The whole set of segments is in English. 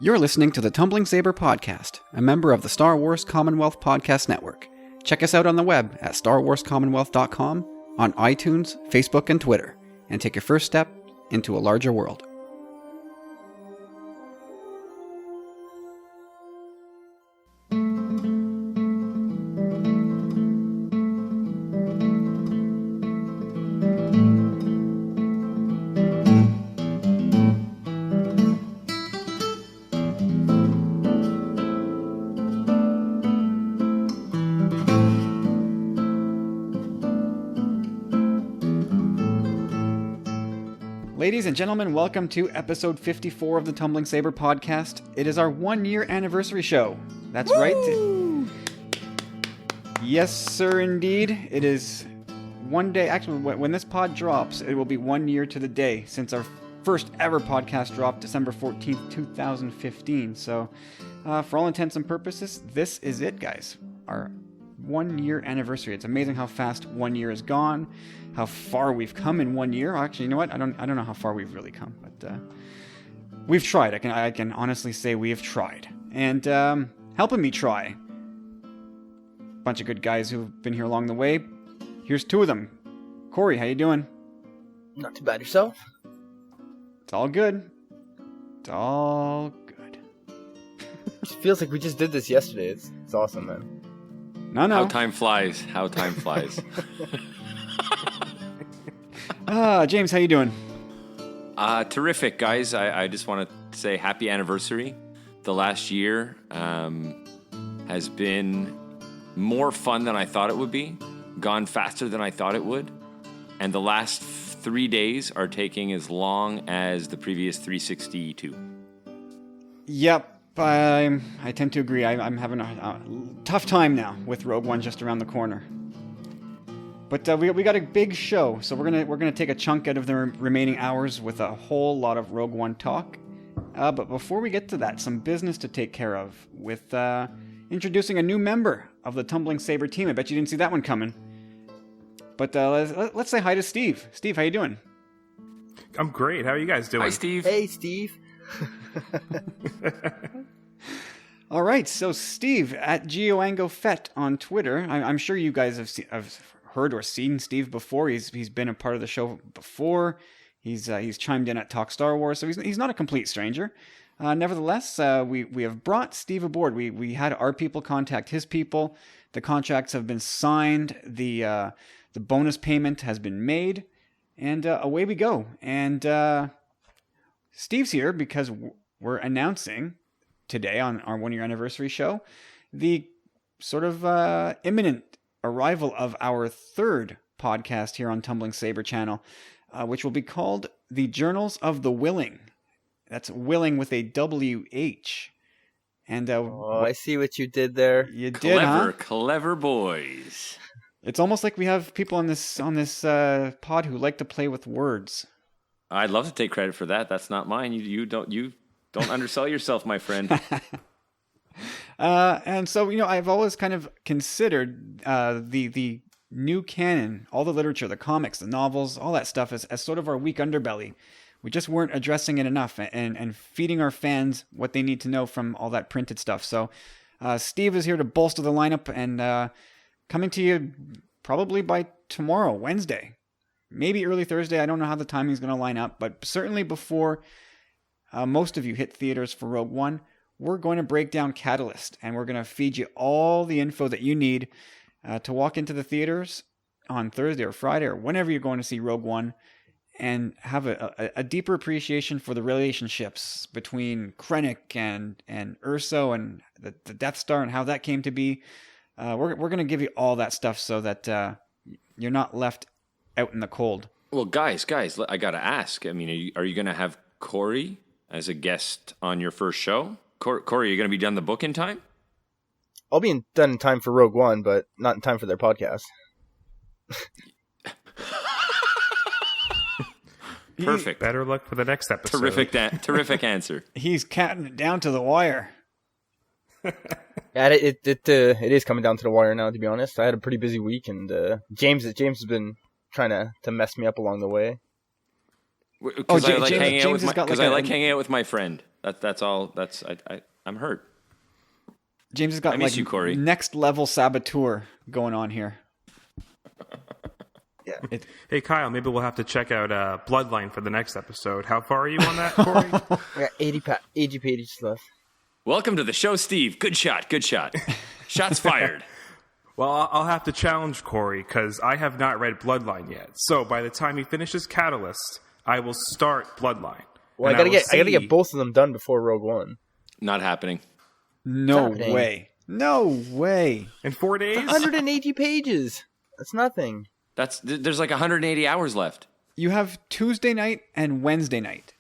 You're listening to the Tumbling Saber Podcast, a member of the Star Wars Commonwealth Podcast Network. Check us out on the web at starwarscommonwealth.com, on iTunes, Facebook, and Twitter, and take your first step into a larger world. Ladies and gentlemen, welcome to episode 54 of the Tumbling Saber Podcast. It is our 1-year anniversary show. That's Woo! Right. Yes, sir, indeed. It is one day. Actually, when this pod drops, it will be 1 year to the day since our first ever podcast dropped December 14th, 2015. So, for all intents and purposes, this is it, guys. Our 1 year anniversary. It's amazing how fast 1 year is gone, how far we've come in 1 year. Actually, you know what? I don't know how far we've really come, but we've tried. I can honestly say we have tried. And helping me try, a bunch of good guys who've been here along the way. Here's two of them. Corey, how you doing? Not too bad. Yourself? It's all good. It's all good. It feels like we just did this yesterday. It's awesome, man. No. How time flies. James, how you doing? Terrific, guys. I just want to say happy anniversary. The last year has been more fun than I thought it would be, gone faster than I thought it would, and the last 3 days are taking as long as the previous 362. Yep. I tend to agree. I'm having a tough time now with Rogue One just around the corner. But we got a big show, so we're gonna take a chunk out of the remaining hours with a whole lot of Rogue One talk. But before we get to that, some business to take care of with introducing a new member of the Tumbling Saber team. I bet you didn't see that one coming. But let's say hi to Steve. Steve, how you doing? I'm great. How are you guys doing? Hi, Steve. Hey, Steve. All right, so Steve at GeoAngoFet on Twitter. I'm sure you guys have heard or seen Steve before. He's been a part of the show before. He's chimed in at Talk Star Wars, so he's not a complete stranger. Nevertheless, we have brought Steve aboard. We had our people contact his people. The contracts have been signed. The bonus payment has been made, and away we go. And Steve's here because we're announcing today on our 1 year anniversary show the sort of imminent arrival of our third podcast here on Tumbling Saber channel, which will be called The Journals of the Willing. That's Willing with a WH. And I see what you did there. You did, huh? Clever boys. It's almost like we have people on this pod who like to play with words. I'd love to take credit for that. That's not mine. You don't undersell yourself, my friend. And so, I've always kind of considered the new canon, all the literature, the comics, the novels, all that stuff as sort of our weak underbelly. We just weren't addressing it enough and feeding our fans what they need to know from all that printed stuff. So Steve is here to bolster the lineup and coming to you probably by tomorrow, Wednesday. Maybe early Thursday. I don't know how the timing is going to line up, but certainly before most of you hit theaters for Rogue One, we're going to break down Catalyst, and we're going to feed you all the info that you need to walk into the theaters on Thursday or Friday or whenever you're going to see Rogue One and have a deeper appreciation for the relationships between Krennic and Erso and the Death Star and how that came to be. We're going to give you all that stuff so that you're not left out in the cold. Well, guys, I got to ask. I mean, are you going to have Corey as a guest on your first show? Corey, are you going to be done the book in time? I'll be done in time for Rogue One, but not in time for their podcast. Perfect. Better luck for the next episode. Terrific answer. He's counting it down to the wire. Yeah, it is coming down to the wire now, to be honest. I had a pretty busy week, and James has been trying to mess me up along the way. Because I like hanging out with my friend. That's all. I'm hurt. James has got I miss like you, Corey. next level saboteur going on here. Hey, Kyle, maybe we'll have to check out Bloodline for the next episode. How far are you on that, Corey? I got 80 pages left. Welcome to the show, Steve. Good shot. Good shot. Shots fired. Well, I'll have to challenge Corey because I have not read Bloodline yet. So by the time he finishes Catalyst, I will start Bloodline. Well, And I gotta will get see- both of them done before Rogue One. Not happening. No happening. way. No way. in 4 days. 180 pages. That's nothing. There's like 180 hours left. You have Tuesday night and Wednesday night.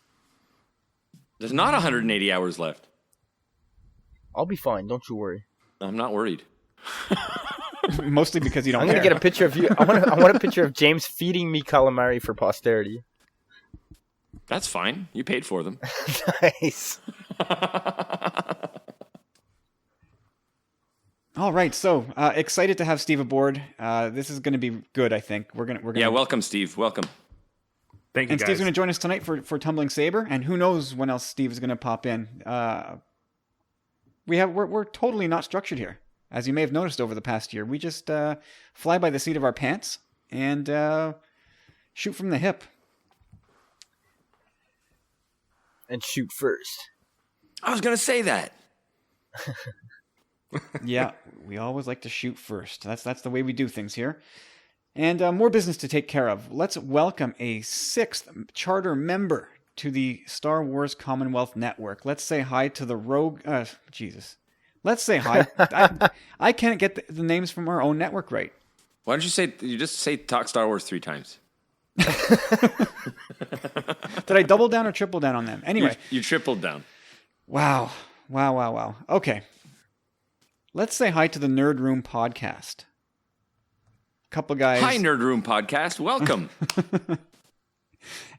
There's not 180 hours left. I'll be fine. Don't you worry. I'm not worried. Mostly because you don't I'm gonna care. get a picture of you. I want a picture of James feeding me calamari for posterity. That's fine. You paid for them. Nice. All right, so excited to have Steve aboard. This is going to be good, I think. We're gonna. Yeah, welcome, Steve. Welcome. Thank you, And guys. Steve's going to join us tonight for Tumbling Saber, and who knows when else Steve is going to pop in. We're totally not structured here, as you may have noticed over the past year. We just fly by the seat of our pants and shoot from the hip. And shoot first. I was going to say that. Yeah, we always like to shoot first. That's the way we do things here. And more business to take care of. Let's welcome a 6th charter member to the Star Wars Commonwealth Network. Let's say hi to the Rogue... Jesus. Let's say hi. I can't get the names from our own network right. Why don't you just say talk Star Wars 3 times? Did I double down or triple down on them? Anyway. You tripled down. Wow. Okay. Let's say hi to the Nerd Room podcast. Couple guys. Hi, Nerd Room Podcast. Welcome.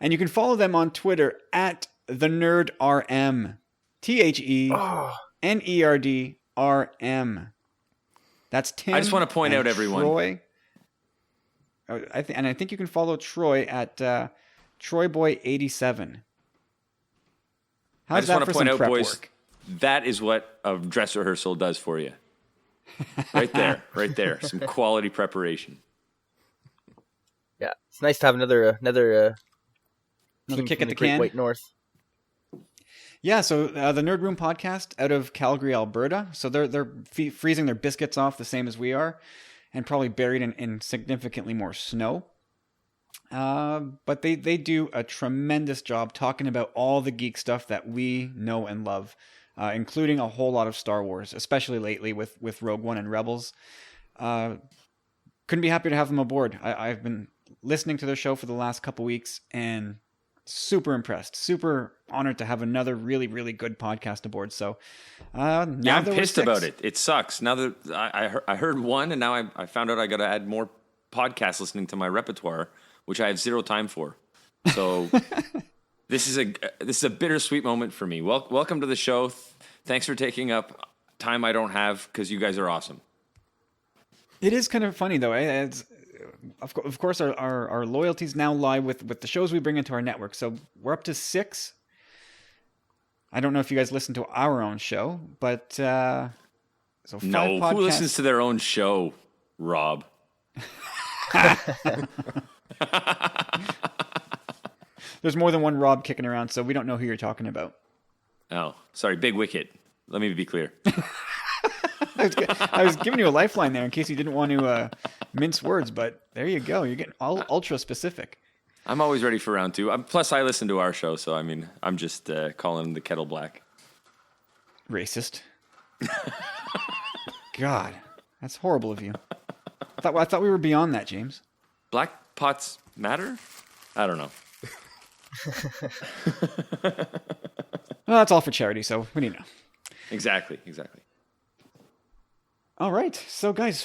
And you can follow them on Twitter at the NerdRM. TheNerdRM. That's Tim. I just want to point and out, everyone. Troy. I think you can follow Troy at TroyBoy87. I How's just that want for to point some out, prep boys, work? that is what a dress rehearsal does for you. Right there. Some quality preparation. Yeah, it's nice to have another Another team kick from at the Great can? White North. Yeah, so the Nerd Room podcast out of Calgary, Alberta. So they're freezing their biscuits off the same as we are, and probably buried in significantly more snow. But they do a tremendous job talking about all the geek stuff that we know and love, including a whole lot of Star Wars, especially lately with Rogue One and Rebels. Couldn't be happier to have them aboard. I've been listening to their show for the last couple weeks and super impressed, super honored to have another really, really good podcast aboard. So now Yeah, I'm there were pissed 6. about it. It sucks. Now that I heard one, and now I found out I got to add more podcasts listening to my repertoire, which I have zero time for. So this is a bittersweet moment for me. Welcome to the show. Thanks for taking up time I don't have because you guys are awesome. It is kind of funny though. It's, of course, our loyalties now lie with the shows we bring into our network. So we're up to 6. I don't know if you guys listen to our own show, but so 5 No, podcasts. who listens to their own show, Rob? There's more than one Rob kicking around, so we don't know who you're talking about. Oh, sorry, Big Wicket. Let me be clear. I was giving you a lifeline there in case you didn't want to mince words, but there you go. You're getting all ultra specific. I'm always ready for round 2. Plus, I listen to our show, so I mean, I'm just calling the kettle black. Racist. God, that's horrible of you. I thought we were beyond that, James. Black pots matter? I don't know. Well, that's all for charity, so what do you know? Exactly. All right, so guys,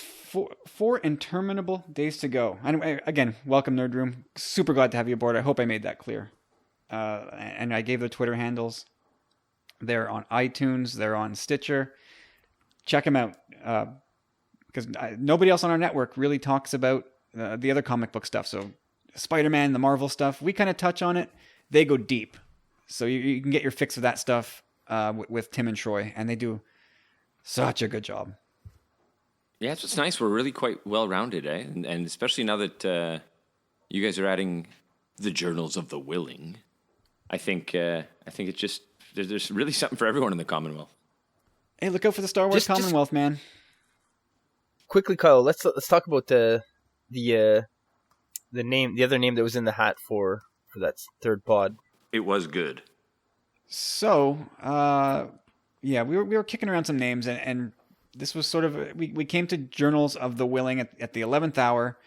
four interminable days to go. Anyway, again, welcome Nerd Room. Super glad to have you aboard. I hope I made that clear. And I gave the Twitter handles. They're on iTunes. They're on Stitcher. Check them out. Because nobody else on our network really talks about the other comic book stuff. So Spider-Man, the Marvel stuff, we kind of touch on it. They go deep. So you can get your fix of that stuff with Tim and Troy, and they do such a good job. Yeah, it's what's nice. We're really quite well rounded, eh? And especially now that you guys are adding the Journals of the Willing, I think it's just there's really something for everyone in the Commonwealth. Hey, look out for the Star Wars Commonwealth, man. Quickly, Kyle, let's talk about the name, the other name that was in the hat for that third pod. It was good. So, yeah, we were kicking around some names, and this was sort of we came to Journals of the Willing at the 11th hour.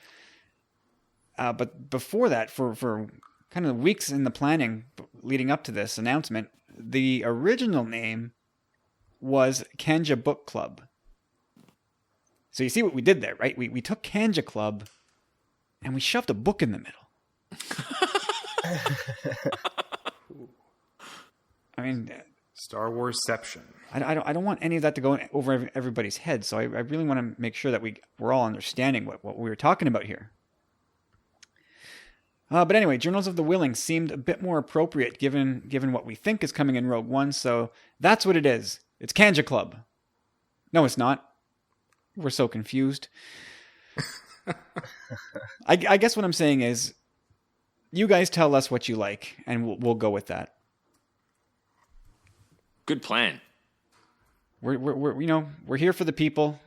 But before that, for kind of weeks in the planning leading up to this announcement, the original name was Kanja Book Club. So you see what we did there, right? We took Kanja Club and we shoved a book in the middle. I mean, Star Warsception. I don't want any of that to go over everybody's head. So I really want to make sure that we're all understanding what we were talking about here. But anyway, Journals of the Willing seemed a bit more appropriate given what we think is coming in Rogue One. So that's what it is. It's Kanja Club. No, it's not. We're so confused. I guess what I'm saying is, you guys tell us what you like, and we'll go with that. Good plan. We're here for the people.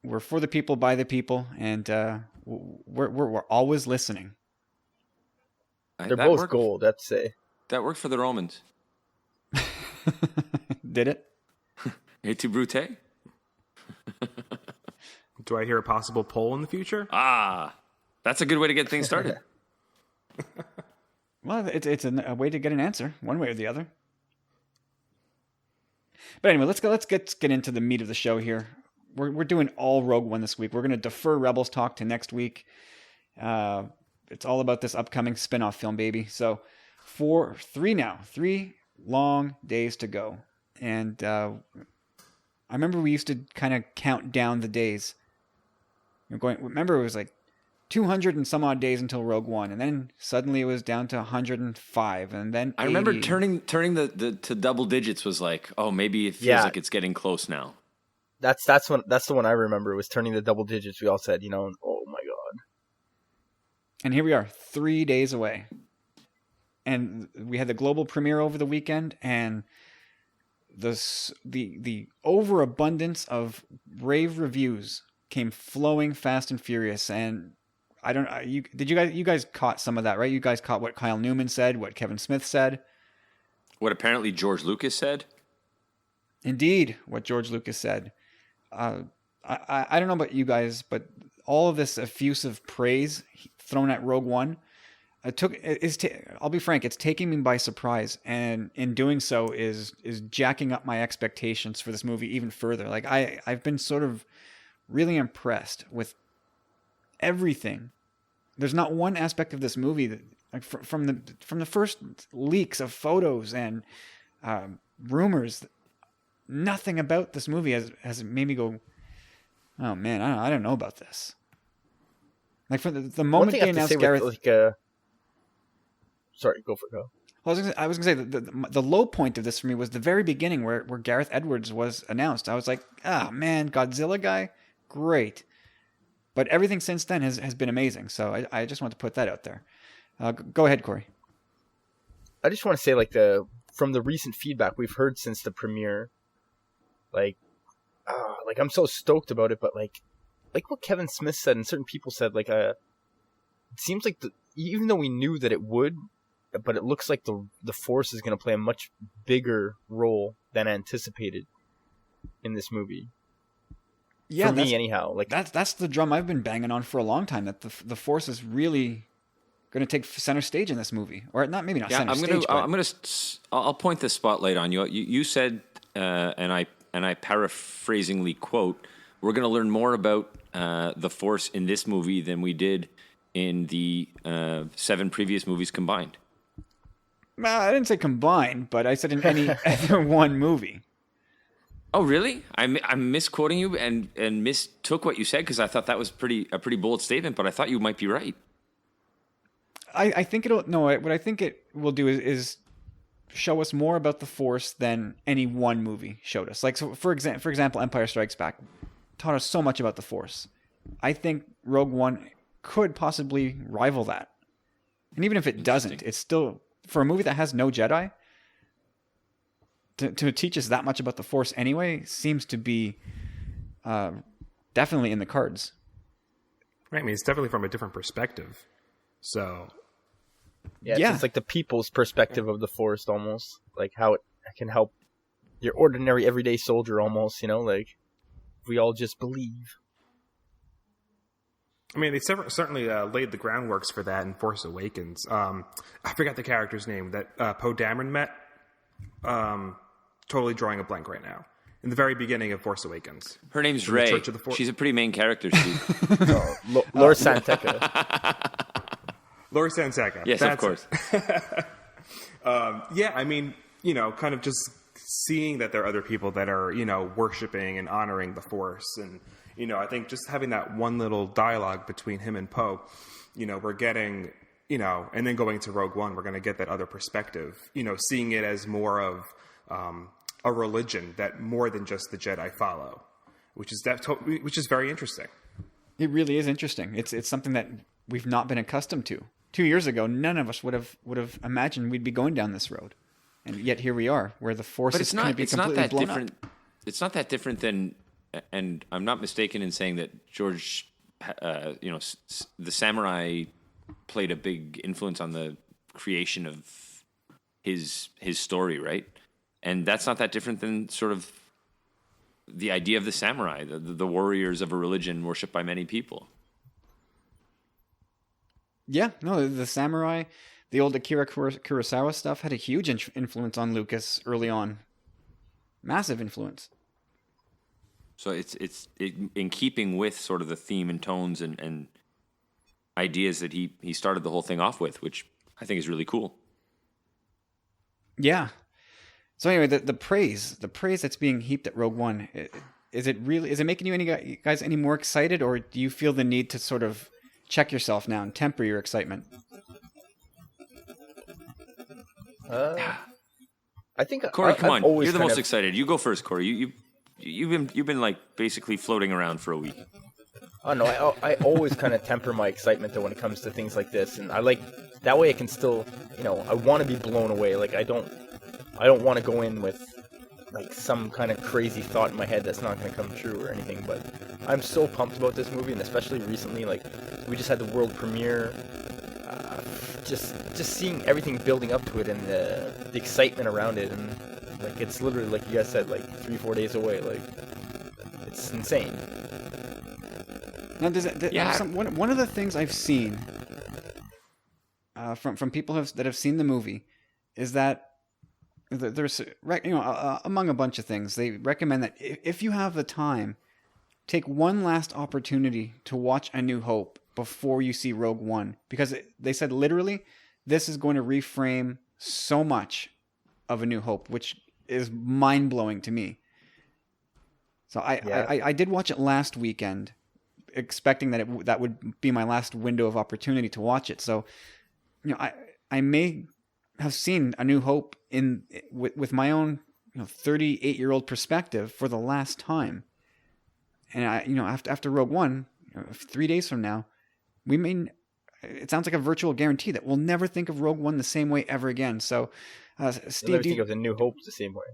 We're for the people, by the people, and we're always listening. They're both gold, I'd say. That worked for the Romans. Did it? Et tu Brute? Do I hear a possible poll in the future? That's a good way to get things started. Well, it's a way to get an answer, one way or the other. But anyway, let's get into the meat of the show here. We're doing all Rogue One this week. We're going to defer Rebels talk to next week. It's all about this upcoming spin-off film, baby. So, 3 long days to go. And I remember we used to kind of count down the days. Remember, it was like 200 and some odd days until Rogue One, and then suddenly it was down to 105, and then 80. I remember turning the to double digits was like, oh, maybe it feels like it's getting close now. That's the one I remember, was turning the double digits. We all said, oh my god. And here we are, 3 days away. And we had the global premiere over the weekend, and the overabundance of rave reviews came flowing fast and furious. And I don't know, you guys caught some of that, right? You guys caught what Kyle Newman said, what Kevin Smith said. What apparently George Lucas said. Indeed, what George Lucas said. I don't know about you guys, but all of this effusive praise thrown at Rogue One, I'll be frank, it's taking me by surprise, and in doing so is jacking up my expectations for this movie even further. Like I've been sort of really impressed with everything. There's not one aspect of this movie that, like, from the first leaks of photos and rumors, nothing about this movie has made me go, oh man, I don't know about this. Like, for the moment they announced Gareth. Sorry, go for it. Go. I was gonna say the low point of this for me was the very beginning where Gareth Edwards was announced. I was like, man, Godzilla guy, great. But everything since then has been amazing. So I just want to put that out there. Go ahead, Corey. I just want to say, from the recent feedback we've heard since the premiere, I'm so stoked about it. But like what Kevin Smith said and certain people said, it seems like even though we knew that it would, but it looks like the Force is going to play a much bigger role than anticipated in this movie. Yeah, for me anyhow. That's the drum I've been banging on for a long time, that the Force is really going to take center stage in this movie, or not center stage. I'll point the spotlight on you. You said, and I paraphrasingly quote, we're going to learn more about the Force in this movie than we did in the 7 previous movies combined. I didn't say combined, but I said in any other one movie. Oh, really? I'm misquoting you and mistook what you said, because I thought that was a pretty bold statement, but I thought you might be right. I think what I think it will do is show us more about the Force than any one movie showed us. Like, so for example, Empire Strikes Back taught us so much about the Force. I think Rogue One could possibly rival that. And even if it doesn't, it's still, for a movie that has no Jedi, to teach us that much about the Force anyway seems to be definitely in the cards. Right, I mean, it's definitely from a different perspective. So, yeah. It's like the people's perspective of the Force, almost like how it can help your ordinary everyday soldier, almost. Like if we all just believe. I mean, they certainly laid the groundworks for that in Force Awakens. I forgot the character's name that Poe Dameron met. Totally drawing a blank right now. In the very beginning of Force Awakens. Her name's Rey. She's a pretty main character, Steve. Laura Santeca. Laura Santeca. Yes, of course. Yeah, I mean, kind of just seeing that there are other people that are, worshiping and honoring the Force. And, I think just having that one little dialogue between him and Poe, we're getting, and then going to Rogue One, we're going to get that other perspective, seeing it as more of a religion that more than just the Jedi follow, which is very interesting. It really is interesting. It's something that we've not been accustomed to. 2 years ago, none of us would have imagined we'd be going down this road, and yet here we are, where the Force is going to be completely blown up. It's not that different than, and I'm not mistaken in saying that George, the samurai played a big influence on the creation of his story, right? And that's not that different than sort of the idea of the samurai, the warriors of a religion worshipped by many people. Yeah, no, the samurai, the old Akira Kurosawa stuff had a huge influence on Lucas early on. Massive influence. So it's in keeping with sort of the theme and tones and ideas that he started the whole thing off with, which I think is really cool. Yeah. So anyway, the praise that's being heaped at Rogue One, is it making you guys any more excited, or do you feel the need to sort of check yourself now and temper your excitement? I think Corey, come on, you're the most excited. You go first, Corey. You've been like basically floating around for a week. Oh no, I always kind of temper my excitement though when it comes to things like this, and I like that way I can still, I want to be blown away. Like I don't want to go in with like some kind of crazy thought in my head that's not going to come true or anything. But I'm so pumped about this movie, and especially recently, like we just had the world premiere. Just seeing everything building up to it and the excitement around it, and like it's literally like you guys said, like 3-4 days away. Like it's insane. Now, one of the things I've seen from people that have seen the movie is that there's among a bunch of things, they recommend that if you have the time, take one last opportunity to watch A New Hope before you see Rogue One, because they said literally this is going to reframe so much of A New Hope, which is mind-blowing to me. So I did watch it last weekend, expecting that that would be my last window of opportunity to watch it. So, I may have seen A New Hope with my own 38-year-old perspective for the last time. And after Rogue One, 3 days from now, it sounds like a virtual guarantee that we'll never think of Rogue One the same way ever again. So, Steve, never think of The New Hope the same way.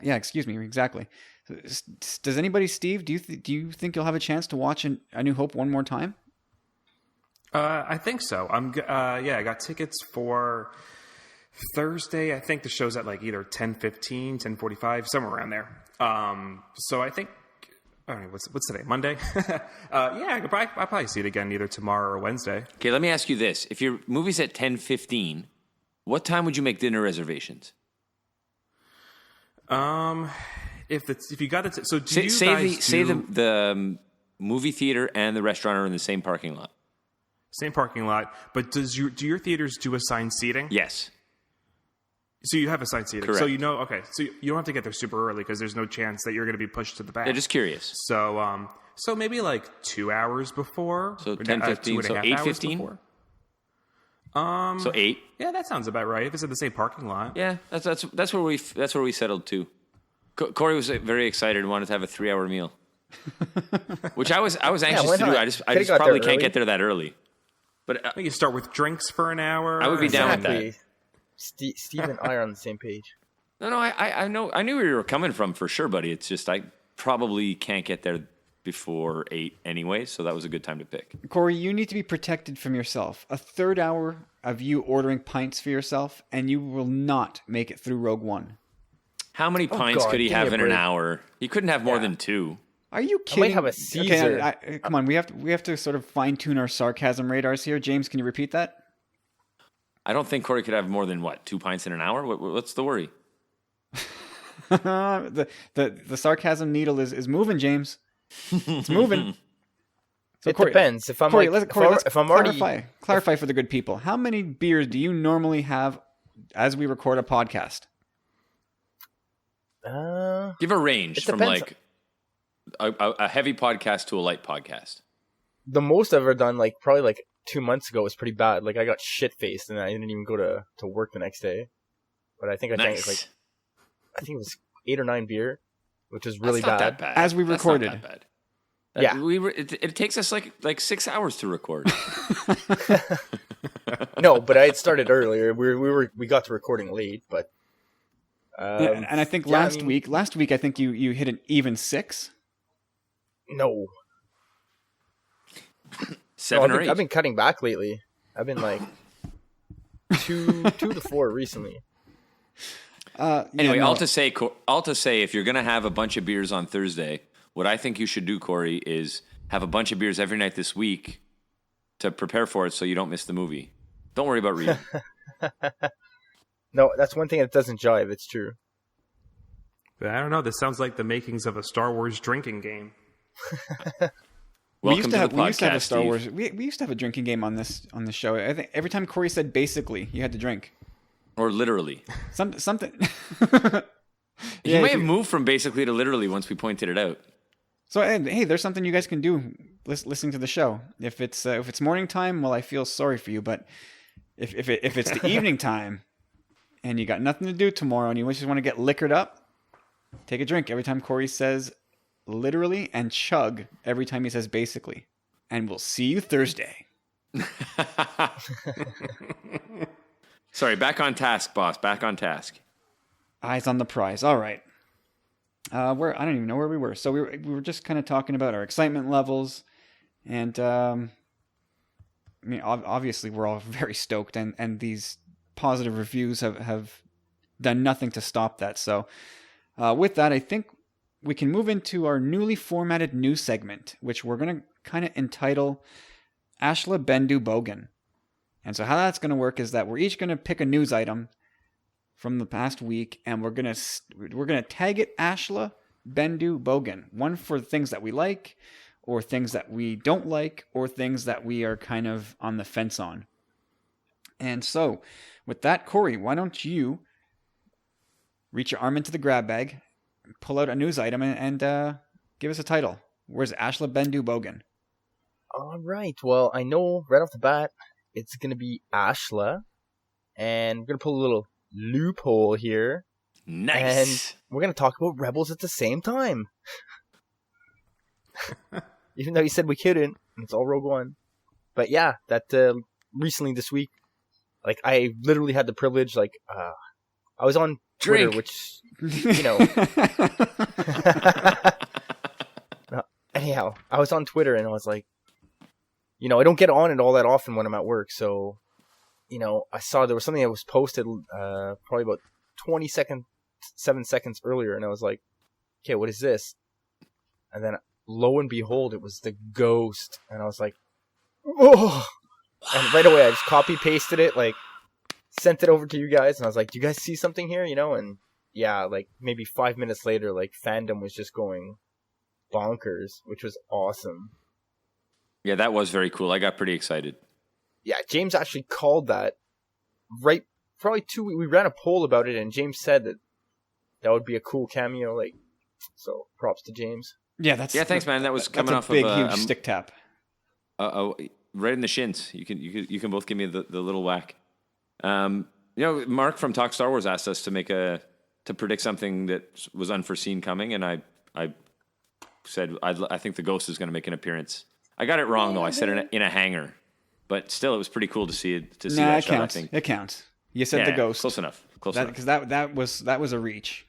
Yeah, excuse me, exactly. Does anybody, Steve? Do you think you'll have a chance to watch A New Hope one more time? I think so. I got tickets for Thursday. I think the show's at like either 10:15, 10:45, somewhere around there. So I think. All right, what's today? Monday? I'll probably see it again either tomorrow or Wednesday. Okay, let me ask you this: if your movie's at 10:15, what time would you make dinner reservations? If you got it, so do you say the movie theater and the restaurant are in the same parking lot. Same parking lot, but do your theaters do assigned seating? Yes. So you have assigned seating. Correct. So okay. So you don't have to get there super early because there's no chance that you're going to be pushed to the back. Yeah, just curious. So maybe like 2 hours before. So 10:15. So 8:15. So 8. Yeah, that sounds about right. If it's in the same parking lot. Yeah, that's where we settled to. Corey was very excited and wanted to have a 3-hour meal, which I was anxious why to do. not? I just Could've got probably there can't early. get there that early. But I think you start with drinks for an hour. I would be and down with then- that. Steve and I are on the same page. no, I know I knew where you were coming from for sure, buddy. It's just I probably can't get there before 8 anyway, so that was a good time to pick. Corey, you need to be protected from yourself. A third hour of you ordering pints for yourself, and you will not make it through Rogue One. How many pints God, could he give me have a in an break. hour? He couldn't have more than 2. Are you I kidding? might have a Caesar. Okay, come on. We have to sort of fine tune our sarcasm radars here. James, can you repeat that? I don't think Corey could have more than 2 pints in an hour. What's the worry? the sarcasm needle is moving, James. It's moving. So It depends. If I'm Corey, like, let's if I'm already clarify for the good people. How many beers do you normally have as we record a podcast? Give a range It from depends. like a heavy podcast to a light podcast. the most I've ever done, like probably like 2 months ago, was pretty bad. Like I got shit faced and I didn't even go to work the next day. But I think I drank Nice. like I think it was 8 or 9 beer, which was really That's not bad. that bad. As we That's not recorded. that bad. Yeah. It takes us like 6 hours to record. No, but I had started earlier. We got to recording late, but and I think yeah, I last mean- week I think you hit an even 6. no. 7 No, or 8. I've been cutting back lately. I've been like 2 to 4 recently. Anyway, yeah, no. all to say, if you're gonna have a bunch of beers on Thursday, what I think you should do, Corey, is have a bunch of beers every night this week to prepare for it, so you don't miss the movie. Don't worry about reading. No, that's one thing that doesn't jive. It's true. But I don't know. This sounds like the makings of a Star Wars drinking game. We used Welcome to have the we used to have a podcast, Star Steve. Wars. We used to have a drinking game on this show. I think every time Corey said basically, you had to drink. Or literally. Something. He Yeah, may if have you- moved from basically to literally once we pointed it out. So hey, there's something you guys can do listening to the show. If it's morning time, well, I feel sorry for you. But if it's the evening time, and you got nothing to do tomorrow, and you just want to get liquored up, take a drink every time Corey says literally, and chug every time he says basically. And we'll see you Thursday. Sorry, back on task, boss. Back on task. Eyes on the prize. All right. I don't even know where we were. So we were just kind of talking about our excitement levels, and I mean, obviously we're all very stoked, and these positive reviews have done nothing to stop that. So with that, I think we can move into our newly formatted news segment, which we're going to kind of entitle Ashla Bendu Bogan. And so how that's going to work is that we're each going to pick a news item from the past week, and we're gonna tag it Ashla Bendu Bogan. One for things that we like, or things that we don't like, or things that we are kind of on the fence on. And so, with that, Corey, why don't you reach your arm into the grab bag, pull out a news item, and give us a title. Where's Ashla Bendu Bogan? All right. Well, I know right off the bat it's gonna be Ashla, and we're gonna pull a little loophole here, Nice. and we're gonna talk about Rebels at the same time. Even though you said we couldn't, and it's all Rogue One. But yeah, that recently this week, like I literally had the privilege, like I was on Twitter, Drink. which you know. No, anyhow, I was on Twitter and I was like, you know, I don't get on it all that often when I'm at work, so you know, I saw there was something that was posted probably about 7 seconds earlier, and I was like, okay, what is this? And then lo and behold, it was the Ghost, and I was like, oh! And right away, I just copy pasted it, like sent it over to you guys, and I was like, do you guys see something here? You know, and yeah, like maybe 5 minutes later, like fandom was just going bonkers, which was awesome. Yeah, that was very cool. I got pretty excited. Yeah, James actually called that right, probably 2 weeks. We ran a poll about it, and James said that would be a cool cameo. Like, so props to James. Yeah, Yeah, thanks, man. That was that's coming a off big, of huge stick tap. a right in the shins. You can both give me the little whack. Mark from Talk Star Wars asked us to predict something that was unforeseen coming, and I said I think the Ghost is going to make an appearance. I got it wrong though. I said in a hangar, but still, it was pretty cool to see it. To see that shot. Counts. I think It counts. You said the Ghost. Close enough. Close enough. Because that was a reach.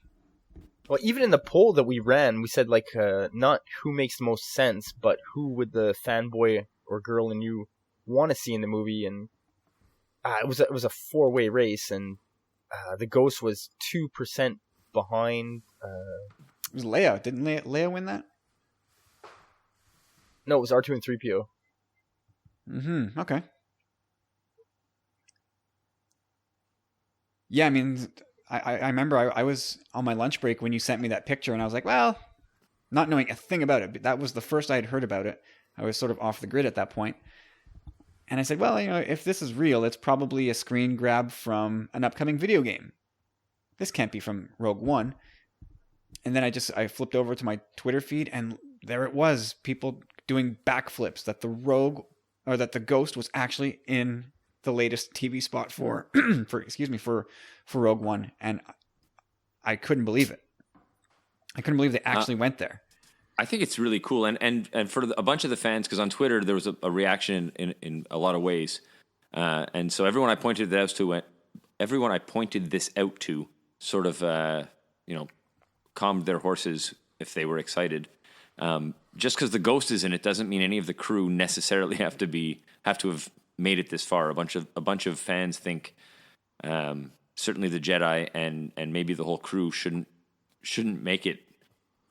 Well, even in the poll that we ran, we said like not who makes the most sense, but who would the fanboy or girl in you want to see in the movie, and it was a 4-way race, and the Ghost was 2% behind. It was Leia. Didn't Leia win that? No, it was R2 and 3PO. Mm-hmm. Okay. Yeah, I mean, I remember I was on my lunch break when you sent me that picture, and I was like, well, not knowing a thing about it, but that was the first I had heard about it. I was sort of off the grid at that point. And I said, well, if this is real, it's probably a screen grab from an upcoming video game. This can't be from Rogue One. And then I flipped over to my Twitter feed, and there it was, people doing backflips that the Ghost was actually in the latest TV spot for Rogue One, and I couldn't believe it. I couldn't believe they actually went there. I think it's really cool, and for a bunch of the fans, because on Twitter there was a reaction in a lot of ways, and so everyone I pointed this out to sort of calmed their horses if they were excited. Just because the Ghost is in it doesn't mean any of the crew necessarily have to have made it this far. A bunch of fans think certainly the Jedi and maybe the whole crew shouldn't make it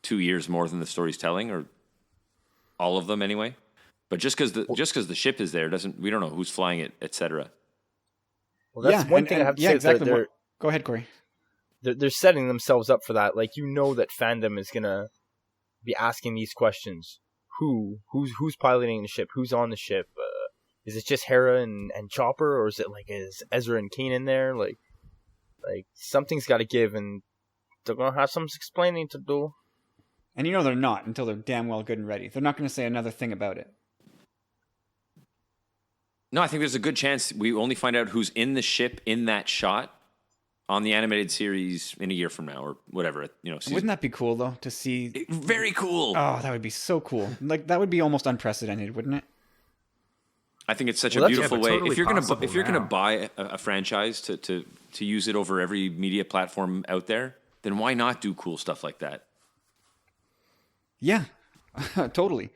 2 years more than the story's telling, or all of them anyway. But just because the ship is there we don't know who's flying it, etc. Well, that's one thing I have to say. Exactly. Go ahead, Corey. They're setting themselves up for that. Like, that fandom is gonna be asking these questions: who's piloting the ship? Who's on the ship? Is it just Hera and Chopper, or is it is Ezra and Kanan there? Like something's got to give, and they're gonna have some explaining to do. And they're not until they're damn well good and ready. They're not going to say another thing about it. No, I think there's a good chance we only find out who's in the ship in that shot on the animated series in a year from now, or whatever. Wouldn't that be cool though to see? Very cool. Oh, that would be so cool. That would be almost unprecedented, wouldn't it? I think it's such a beautiful way. Totally If you're gonna now. buy a franchise to use it over every media platform out there, then why not do cool stuff like that? Yeah, totally.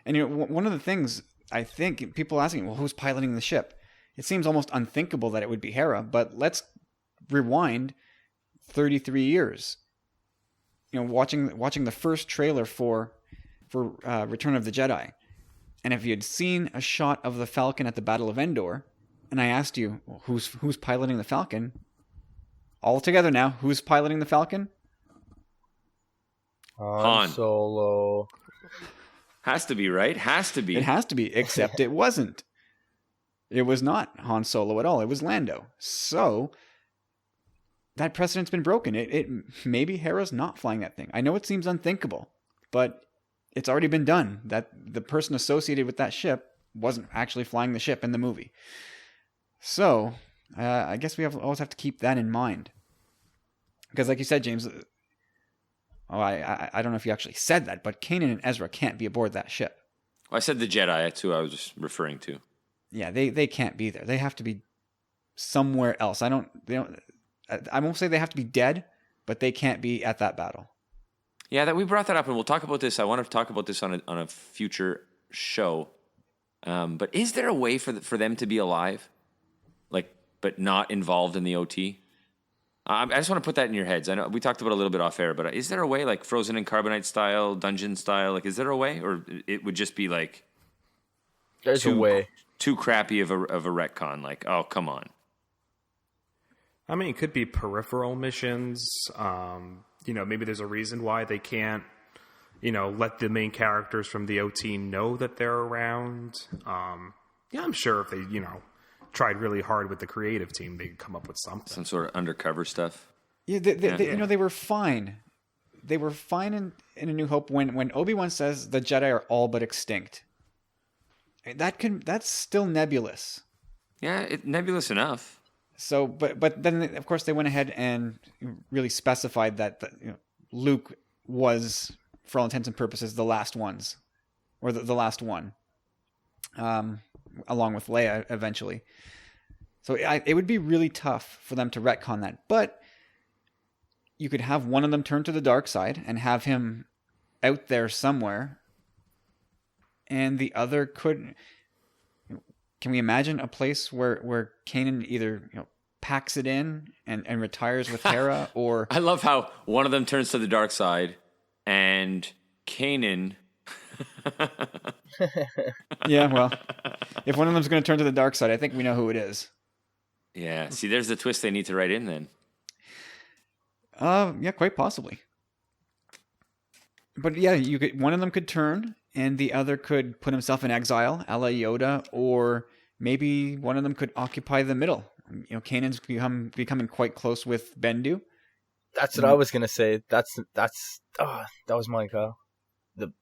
And one of the things I think people asking, well, who's piloting the ship? It seems almost unthinkable that it would be Hera, but let's rewind 33 years. Watching the first trailer for Return of the Jedi, and if you had seen a shot of the Falcon at the Battle of Endor, and I asked you, well, who's piloting the Falcon? All together now, who's piloting the Falcon? Han Solo. has to be, right? Has to be. It has to be, except it wasn't. It was not Han Solo at all. It was Lando. So that precedent's been broken. It maybe Hera's not flying that thing. I know it seems unthinkable, but it's already been done. That the person associated with that ship wasn't actually flying the ship in the movie. So I guess we always have to keep that in mind. Because like you said, James, I don't know if you actually said that, but Kanan and Ezra can't be aboard that ship. Well, I said the Jedi. That's who I was just referring to. Yeah, they can't be there. They have to be somewhere else. I won't say they have to be dead, but they can't be at that battle. Yeah, that we brought that up, and we'll talk about this. I want to talk about this on a future show. But is there a way for them to be alive, but not involved in the OT? I just want to put that in your heads. I know we talked about it a little bit off air, but is there a way, like Frozen in Carbonite style, dungeon style? Like, is there a way, or it would just be like There's a way. Too crappy of a retcon? Like, oh, come on. I mean, it could be peripheral missions. Maybe there's a reason why they can't, let the main characters from the OT know that they're around. I'm sure if they, tried really hard with the creative team, they could come up with something. Some sort of undercover stuff. Yeah, they were fine. They were fine in A New Hope when Obi-Wan says the Jedi are all but extinct. that's still nebulous. Yeah, nebulous enough. So, but then of course they went ahead and really specified that Luke was, for all intents and purposes, the last ones, or the last one, along with Leia eventually. So it would be really tough for them to retcon that, but you could have one of them turn to the dark side and have him out there somewhere, and the other could. Can we imagine a place where Kanan either packs it in and retires with Hera, or I love how one of them turns to the dark side, and Kanan. Yeah, well, if one of them's going to turn to the dark side, I think we know who it is. Yeah, see, there's the twist they need to write in then. Yeah, quite possibly. But yeah, one of them could turn, and the other could put himself in exile, a la Yoda, or maybe one of them could occupy the middle. Kanan's becoming quite close with Bendu. That's what I was gonna say. That was my call. The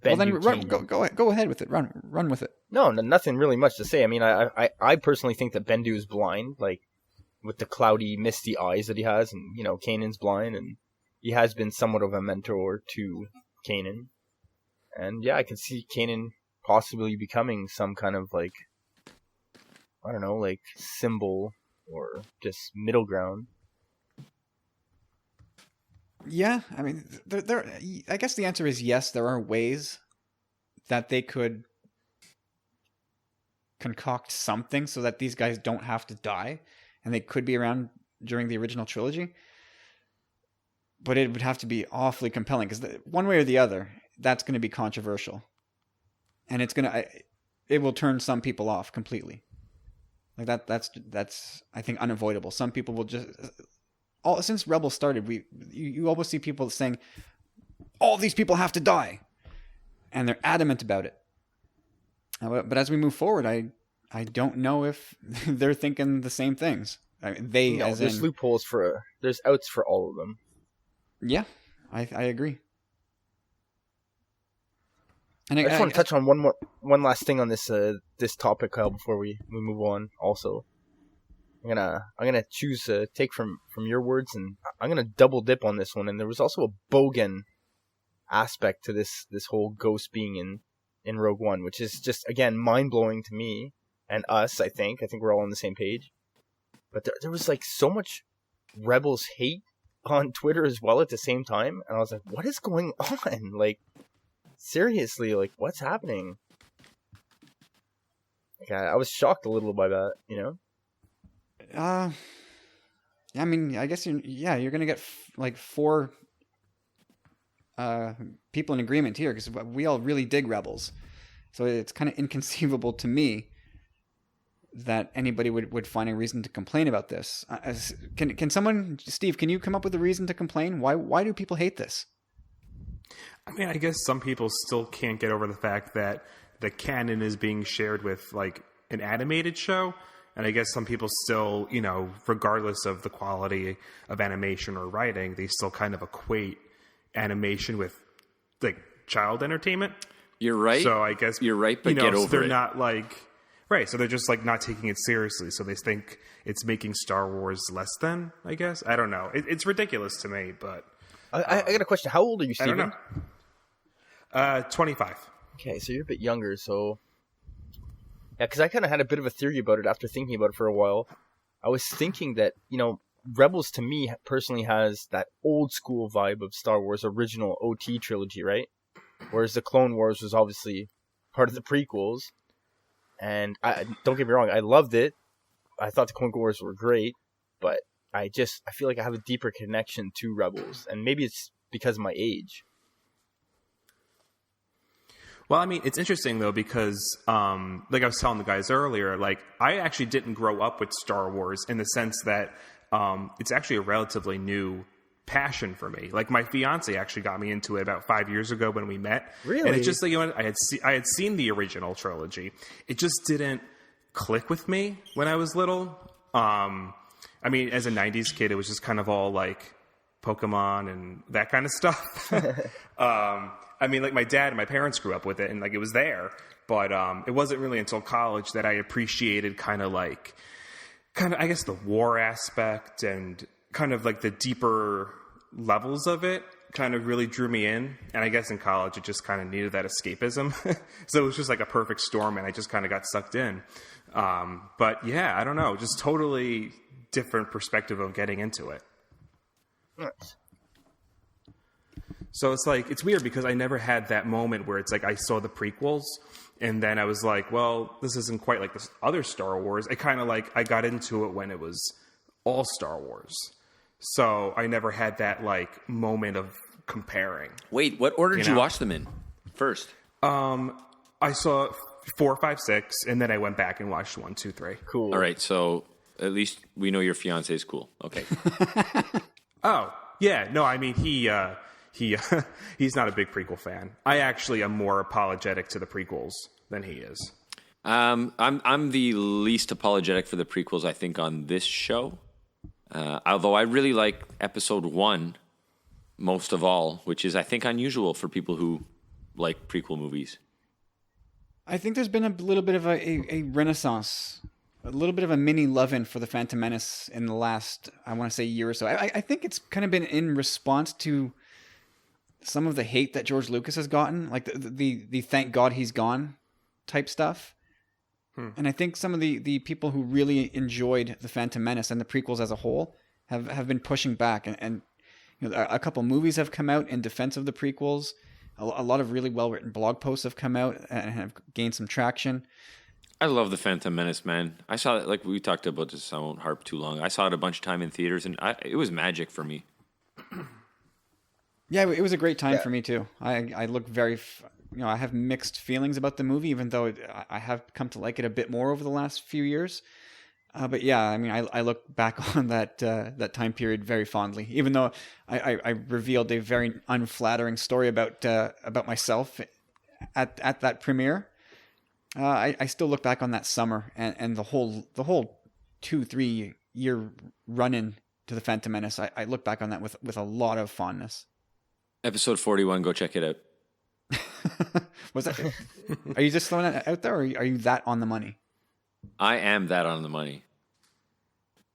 Bendu well, then go ahead with it. Run with it. No, nothing really much to say. I mean, I personally think that Bendu is blind, like with the cloudy, misty eyes that he has, and Kanan's blind, and he has been somewhat of a mentor to Kanan. And yeah, I can see Kanan possibly becoming some kind of like, I don't know, like symbol or just middle ground. Yeah, I mean, I guess the answer is yes. There are ways that they could concoct something so that these guys don't have to die, and they could be around during the original trilogy. But it would have to be awfully compelling, because one way or the other, that's going to be controversial, and it will turn some people off completely. Like that's I think unavoidable. Some people will just. Since Rebels started, you always see people saying, all these people have to die. And they're adamant about it. But as we move forward, I don't know if they're thinking the same things. There's loopholes there's outs for all of them. Yeah, I agree. And I just want to touch on one last thing on this topic, Kyle, before we move on also. I'm gonna choose take from your words, and I'm gonna double dip on this one. And there was also a Bogan aspect to this whole ghost being in Rogue One, which is just again mind blowing to me and us. I think we're all on the same page. But there was like so much Rebels hate on Twitter as well at the same time, and I was like, what is going on? Like seriously, like what's happening? Like, I was shocked a little by that, I mean, I guess you're gonna get like 4 people in agreement here, because we all really dig Rebels, so it's kind of inconceivable to me that anybody would find a reason to complain about this. Can someone, Steve? Can you come up with a reason to complain? Why do people hate this? I mean, I guess some people still can't get over the fact that the canon is being shared with like an animated show. And I guess some people still, regardless of the quality of animation or writing, they still kind of equate animation with like child entertainment. You're right. So I guess you're right, but get over they're it. Not like right. So they're just like not taking it seriously. So they think it's making Star Wars less than. I guess I don't know. It's ridiculous to me. But I got a question. How old are you, Steven? I don't know. 25. Okay, so you're a bit younger. So. Yeah, because I kind of had a bit of a theory about it after thinking about it for a while. I was thinking that, Rebels to me personally has that old school vibe of Star Wars original OT trilogy, right? Whereas the Clone Wars was obviously part of the prequels. And don't get me wrong, I loved it. I thought the Clone Wars were great, but I feel like I have a deeper connection to Rebels. And maybe it's because of my age. Well, I mean, it's interesting, though, because, like I was telling the guys earlier, like, I actually didn't grow up with Star Wars in the sense that it's actually a relatively new passion for me. Like, my fiance actually got me into it about 5 years ago when we met. Really? And it's just like, I had seen the original trilogy. It just didn't click with me when I was little. I mean, as a 90s kid, it was just kind of all, like, Pokemon and that kind of stuff. I mean, like my dad and my parents grew up with it, and like it was there, but it wasn't really until college that I appreciated kind of I guess the war aspect and kind of like the deeper levels of it kind of really drew me in. And I guess in college it just kind of needed that escapism. So it was just like a perfect storm, and I just kind of got sucked in. But yeah, I don't know, just totally different perspective of getting into it. Nice. So it's like, it's weird because I never had that moment where it's like I saw the prequels and then I was like, well, this isn't quite like this other Star Wars. I kind of like, I got into it when it was all Star Wars. So I never had that like moment of comparing. Wait, what order did you watch them in first? I saw 4, 5, 6, and then I went back and watched 1, 2, 3. Cool. All right, so at least we know your fiance is cool. Okay. Oh, yeah. No, I mean, he's not a big prequel fan. I actually am more apologetic to the prequels than he is. I'm the least apologetic for the prequels, I think, on this show. Although I really like episode 1 most of all, which is, I think, unusual for people who like prequel movies. I think there's been a little bit of a renaissance, a little bit of a mini love-in for the Phantom Menace in the last, I want to say, year or so. I think it's kind of been in response to some of the hate that George Lucas has gotten, like the thank God he's gone type stuff. And I think some of the people who really enjoyed the Phantom Menace and the prequels as a whole have been pushing back. And you know, a couple movies have come out in defense of the prequels. A lot of really well-written blog posts have come out and have gained some traction. I love the Phantom Menace, man. I saw it, like we talked about this, I won't harp too long. I saw it a bunch of time in theaters, and it was magic for me. Yeah, it was a great time for me too. I look very, I have mixed feelings about the movie, even though I have come to like it a bit more over the last few years. But yeah, I mean, I look back on that time period very fondly, even though I revealed a very unflattering story about myself at that premiere. I still look back on that summer and the whole 2-3 year run in to the Phantom Menace. I look back on that with a lot of fondness. Episode 41, go check it out. Was that? Are you just throwing that out there, or are you that on the money? I am that on the money.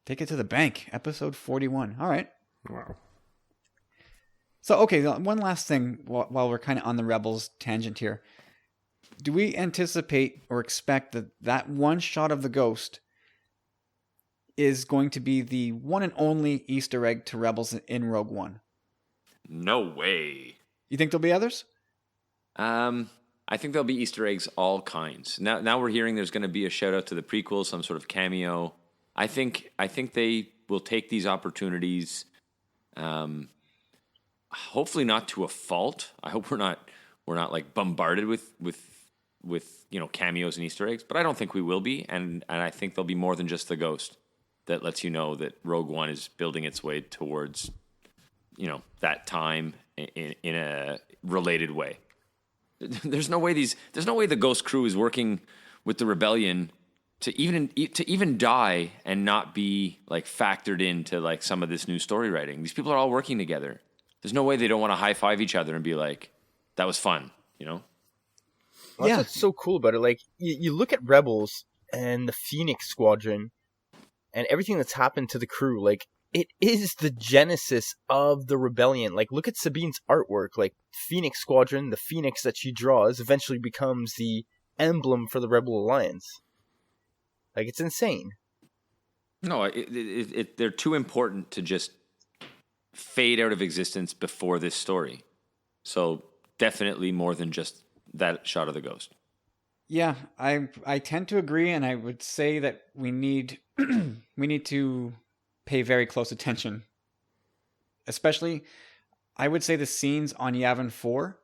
Take it to the bank. Episode 41. All right. Wow. So, okay, one last thing while we're kind of on the Rebels tangent here. Do we anticipate or expect that one shot of the Ghost is going to be the one and only Easter egg to Rebels in Rogue One? No way. You think there'll be others? I think there'll be Easter eggs all kinds. Now we're hearing there's going to be a shout out to the prequel, some sort of cameo. I think they will take these opportunities. Hopefully not to a fault. I hope we're not like bombarded with cameos and Easter eggs. But I don't think we will be, and I think there'll be more than just the Ghost that lets you know that Rogue One is building its way towards that time in a related way. There's no way the Ghost crew is working with the Rebellion to even die and not be like factored into like some of this new story writing. These people are all working together. There's no way they don't want to high five each other and be like, "That was fun," Well, that's what's so cool about it. Like you look at Rebels and the Phoenix Squadron and everything that's happened to the crew. Like it is the genesis of the Rebellion. Like look at Sabine's artwork. Like Phoenix Squadron, the Phoenix that she draws, eventually becomes the emblem for the Rebel Alliance. Like it's insane. No, they're too important to just fade out of existence before this story. So definitely more than just that shot of the Ghost. Yeah, I tend to agree, and I would say that we need to pay very close attention. Especially, I would say the scenes on Yavin 4.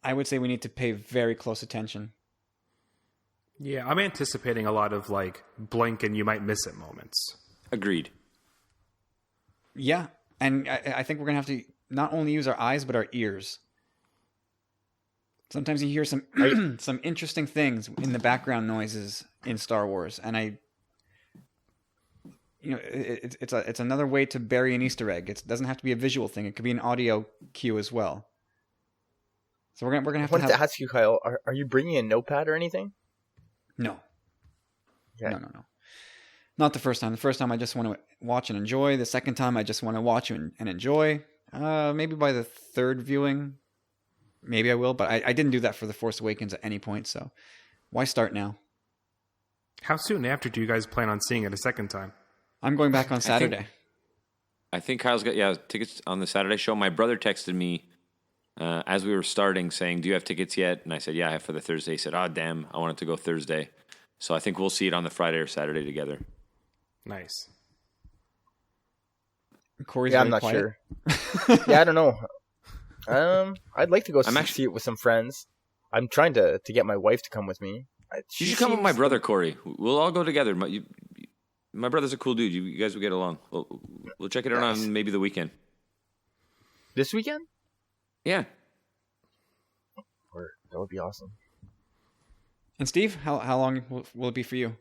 I would say we need to pay very close attention. Yeah, I'm anticipating a lot of like blink and you might miss it moments. Agreed. Yeah, and I think we're going to have to not only use our eyes, but our ears. Sometimes you hear some some interesting things in the background noises in Star Wars, and it's another way to bury an Easter egg. It doesn't have to be a visual thing. It could be an audio cue as well. So we're gonna I have wanted to to ask you, Kyle, are you bringing a notepad or anything? no. Okay. No. Not the first time. The first time I just want to watch and enjoy. The second time I just want to watch and enjoy. Maybe by the third viewing, maybe I will. But I didn't do that for The Force Awakens at any point. So why start now? How soon after do you guys plan on seeing it a second time? I'm going back on Saturday. I think Kyle's got tickets on the Saturday show. My brother texted me as we were starting saying, "Do you have tickets yet?" And I said, "Yeah, I have for the Thursday." He said, "Oh, damn, I wanted to go Thursday." So I think we'll see it on the Friday or Saturday together. Nice. Corey's Yeah, I'm very not quiet. sure. Yeah, I don't know. I'd like to go see it with some friends. I'm trying to get my wife to come with me. You should come with my brother, Corey. We'll all go together. My brother's a cool dude. You guys will get along. We'll check it out on maybe the weekend. This weekend? Yeah. That would be awesome. And Steve, how long will it be for you?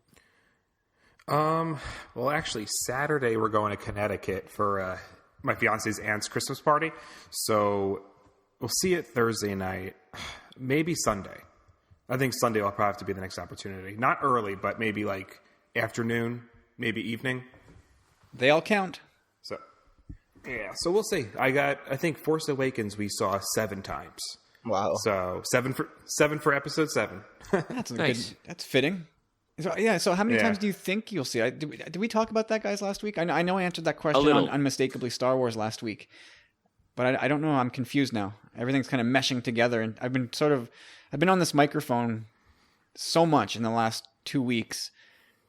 Well, actually, Saturday we're going to Connecticut for my fiance's aunt's Christmas party. So we'll see it Thursday night, maybe Sunday. I think Sunday will probably have to be the next opportunity. Not early, but maybe like afternoon, maybe evening. They all count. So, yeah. So we'll see. I think Force Awakens we saw 7 times. Wow. So 7 for episode 7. That's Nice. good. That's fitting. So, yeah. So how many Yeah. times do you think you'll see it? Did we talk about that, guys, last week? I know I answered that question little. on Unmistakably Star Wars last week, but I don't know. I'm confused now. Everything's kind of meshing together, and I've been on this microphone so much in the last 2 weeks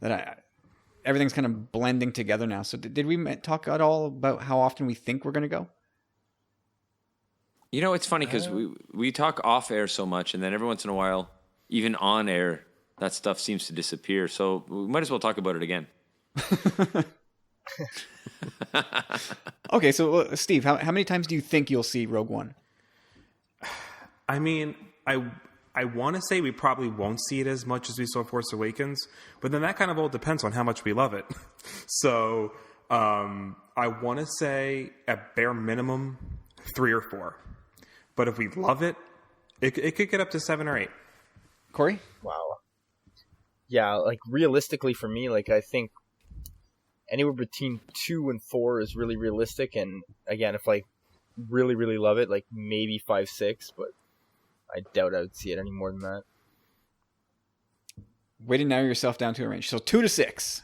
that everything's kind of blending together now. So did we talk at all about how often we think we're going to go? You know, it's funny because we talk off air so much, and then every once in a while, even on air, that stuff seems to disappear. So we might as well talk about it again. Okay, so Steve, how many times do you think you'll see Rogue One? I mean, I want to say we probably won't see it as much as we saw Force Awakens, but then that kind of all depends on how much we love it. So I want to say at bare minimum 3 or 4, but if we love it, it could get up to 7 or 8. Corey? Wow. Yeah, like realistically for me, like I think anywhere between 2 and 4 is really realistic. And again, if I really, really love it, like maybe 5, 6, but I doubt I would see it any more than that. Way to narrow yourself down to a range. So 2 to 6.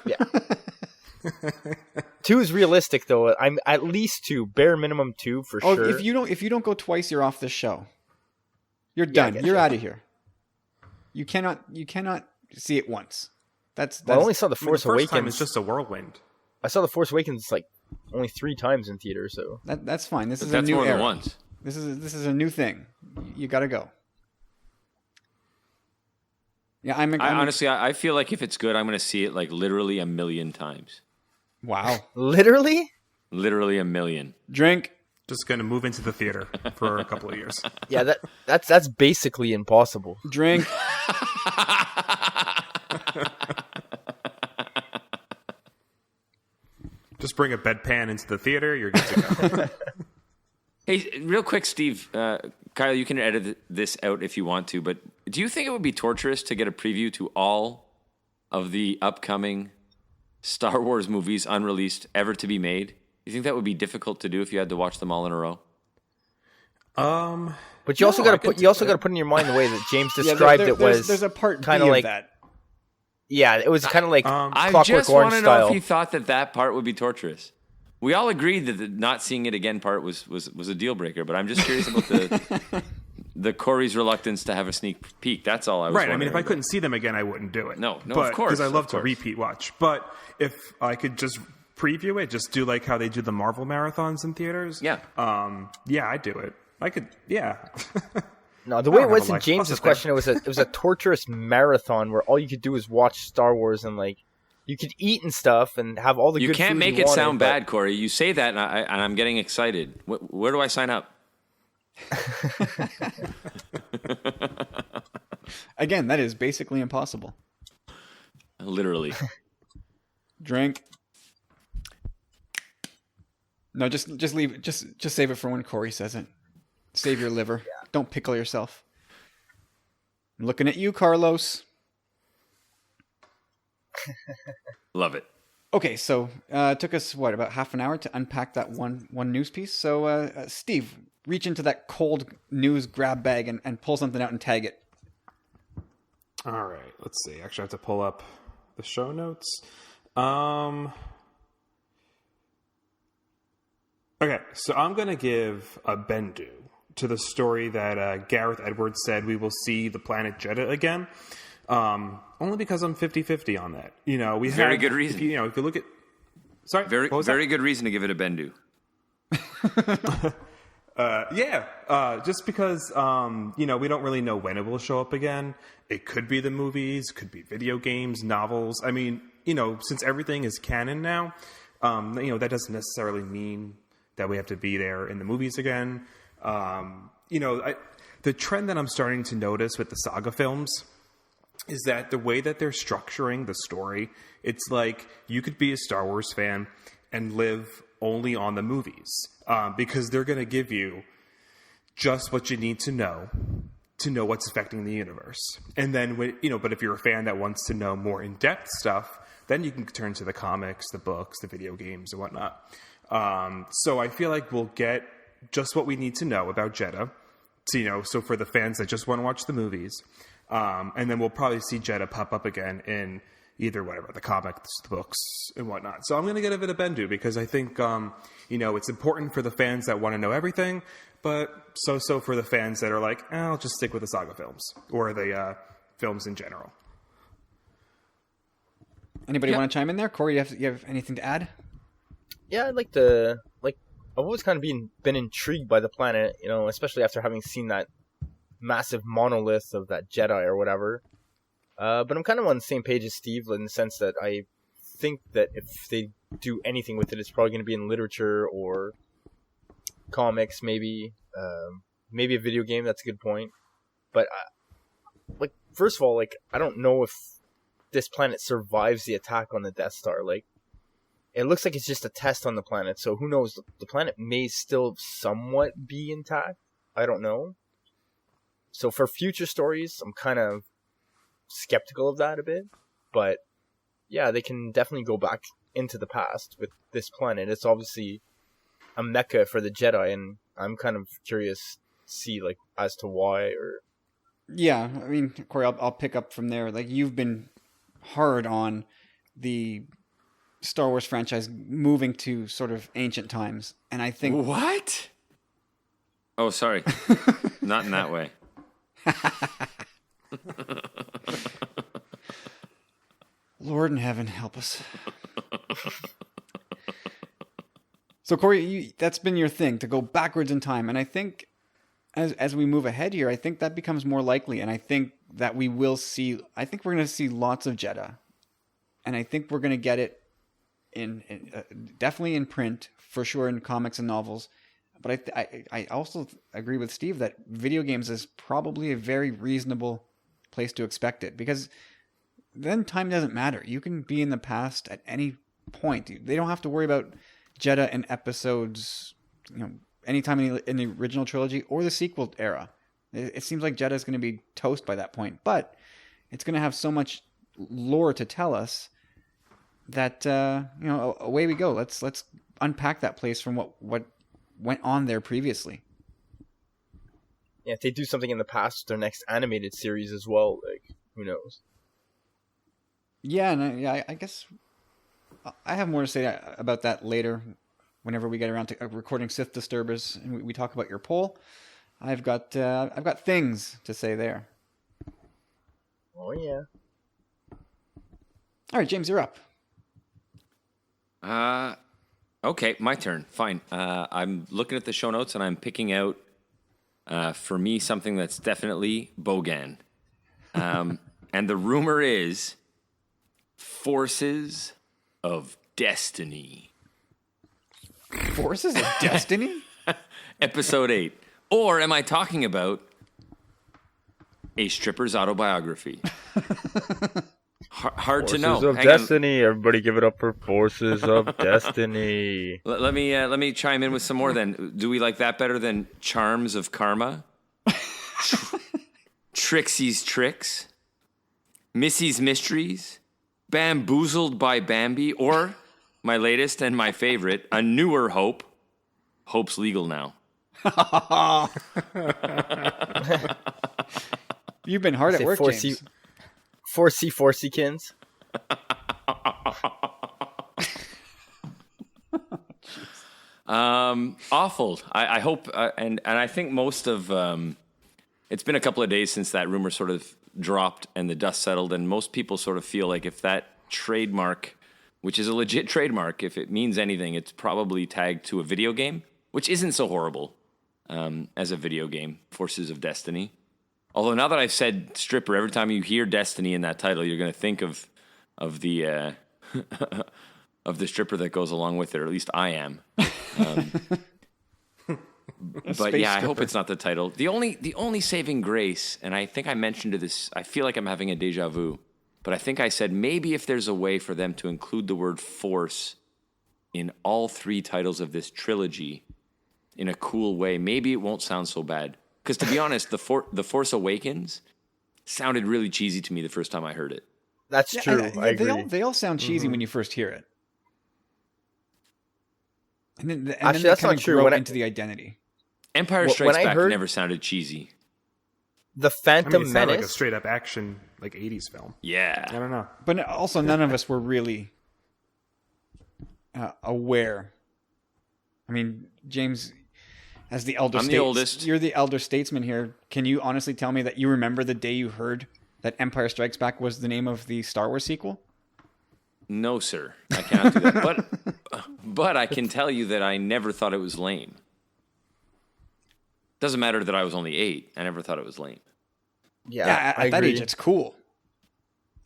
Yeah. 2 is realistic though. I'm at least 2, bare minimum 2 for Oh, sure. if you don't go twice, you're off this show. You're Yeah, I done. get You're you. out of here. You cannot see it once. That's Well, I only saw The I mean, the Force first time Awakens. is just a whirlwind. I saw The Force Awakens like only 3 times in theater, so that's fine. This But is a that's new more era. than once. This is a new thing. You got to go. Yeah, I'm Honestly, I feel like if it's good, I'm going to see it like literally 1 million times. wow. literally. Literally 1 million. Drink. Just going to move into the theater for a couple of years. Yeah, that's basically impossible. Drink. Just bring a bedpan into the theater. You're good to go. Hey, real quick, Steve, Kyle, you can edit this out if you want to, but do you think it would be torturous to get a preview to all of the upcoming Star Wars movies unreleased ever to be made? You think that would be difficult to do if you had to watch them all in a row? But you also No, got I to can put you also do got to it. put in your mind the way that James Yeah, described it was. there's a part kinda B like- of that. Yeah, it was kind of like I Clockwork just Orange want to know style. if you thought that part would be torturous. We all agreed that the not seeing it again part was a deal breaker, but I'm just curious about the Corey's reluctance to have a sneak peek. That's all I was Right. I mean, wondering if I about. couldn't see them again, I wouldn't do it. No, but, of course, because I love of to course. repeat watch. But if I could just preview it, just do like how they do the Marvel marathons in theaters. Yeah. Yeah, I'd do it. I could. Yeah. No, the I way don't it have was a in life. I'll James's sit there. question, it was a torturous marathon where all you could do is watch Star Wars and like you could eat and stuff and have all the You good can't food make you it wanted, sound but- bad, Corey. You say that, and I'm getting excited. Where do I sign up? Again, that is basically impossible. Literally. Drink. No, just leave it. Just save it for when Corey says it. Save your liver. Yeah. Don't pickle yourself. I'm looking at you, Carlos. Love it. Okay, so it took us, about half an hour to unpack that one news piece. So, Steve, reach into that cold news grab bag and pull something out and tag it. All right, let's see. Actually, I have to pull up the show notes. Okay, so I'm going to give a bendu to the story that Gareth Edwards said we will see the planet Jedha again. Only because I'm 50-50 on that. We very good reason. If you look at, sorry, very good reason to give it a bendu. Just because we don't really know when it will show up again. It could be the movies, could be video games, novels. I mean, since everything is canon now, that doesn't necessarily mean that we have to be there in the movies again. The trend that I'm starting to notice with the saga films is that the way that they're structuring the story, it's like you could be a Star Wars fan and live only on the movies, because they're going to give you just what you need to know what's affecting the universe. And then, but if you're a fan that wants to know more in-depth stuff, then you can turn to the comics, the books, the video games, and whatnot. So I feel like we'll get just what we need to know about Jedha. So for the fans that just want to watch the movies, and then we'll probably see Jedha pop up again in either the comics, the books, and whatnot. So I'm going to give it a bendu because I think, it's important for the fans that want to know everything, but so for the fans that are like, I'll just stick with the saga films or the films in general. Anybody want to chime in there? Corey, you have anything to add? Yeah, I'd like I've always kind of been intrigued by the planet, especially after having seen that massive monolith of that Jedi or whatever. But I'm kind of on the same page as Steve in the sense that I think that if they do anything with it, it's probably going to be in literature or comics, maybe a video game. That's a good point. But first of all, I don't know if this planet survives the attack on the Death Star. It looks like it's just a test on the planet, so who knows? The planet may still somewhat be intact. I don't know. So for future stories, I'm kind of skeptical of that a bit. But yeah, they can definitely go back into the past with this planet. It's obviously a mecca for the Jedi, and I'm kind of curious to see as to why. Or yeah, I mean, Corey, I'll pick up from there. You've been hard on the Star Wars franchise moving to sort of ancient times, and I think what? Oh, sorry, not in that way. Lord in heaven, help us. So, Corey, that's been your thing, to go backwards in time. And I think as we move ahead here, I think that becomes more likely. And I think that we're going to see lots of Jedha. And I think we're going to get it in definitely in print, for sure, in comics and novels. But I also agree with Steve that video games is probably a very reasonable place to expect it, because then time doesn't matter. You can be in the past at any point. They don't have to worry about Jedha in episodes, anytime in the original trilogy or the sequel era. It seems like Jedha is going to be toast by that point, but it's going to have so much lore to tell us that away we go. Let's unpack that place from what went on there previously. Yeah, if they do something in the past with their next animated series as well, who knows? Yeah, and I guess I have more to say about that later, whenever we get around to recording Sith Disturbers and we talk about your poll. I've got things to say there. Oh yeah. All right, James, you're up. Okay, my turn. Fine. I'm looking at the show notes and I'm picking out, for me, something that's definitely Bogan. And the rumor is Forces of Destiny. Forces of Destiny? Episode 8. Or am I talking about a stripper's autobiography? Hard to Forces know. of Hang on. Destiny. Everybody give it up for Forces of Destiny. Let me chime in with some more. Then, do we like that better than Charms of Karma? Trixie's Tricks, Missy's Mysteries, Bamboozled by Bambi, or my latest and my favorite, A Newer Hope, Hope's Legal Now. You've been hard at Say work, James. 4C Awful. I hope, and I think most of it's been a couple of days since that rumor sort of dropped and the dust settled, and most people sort of feel like if that trademark, which is a legit trademark, if it means anything, it's probably tagged to a video game, which isn't so horrible as a video game, Forces of Destiny. Although now that I've said stripper, every time you hear Destiny in that title, you're going to think of the of the stripper that goes along with it, or at least I am. But yeah, I hope it's not the title. The only saving grace, and I think I mentioned this, I feel like I'm having a deja vu, but I think I said maybe if there's a way for them to include the word force in all three titles of this trilogy in a cool way, maybe it won't sound so bad. Because to be honest, the Force Awakens sounded really cheesy to me the first time I heard it. That's true. I agree. They all sound cheesy when you first hear it. And then Actually, they that's kind not of true. grow When into the identity. Empire When Strikes I Back heard- never sounded cheesy. The I Phantom mean, it sounded like a Menace. straight up action, like 80s film. I Yeah. don't know. But also, none of us were really aware. I mean, James, as the elder I'm the oldest. You're the elder statesman here. Can you honestly tell me that you remember the day you heard that Empire Strikes Back was the name of the Star Wars sequel? No, sir. I cannot do that. But I can tell you that I never thought it was lame. Doesn't matter that I was only 8. I never thought it was lame. Yeah, Yeah, I at that agree. age, it's cool.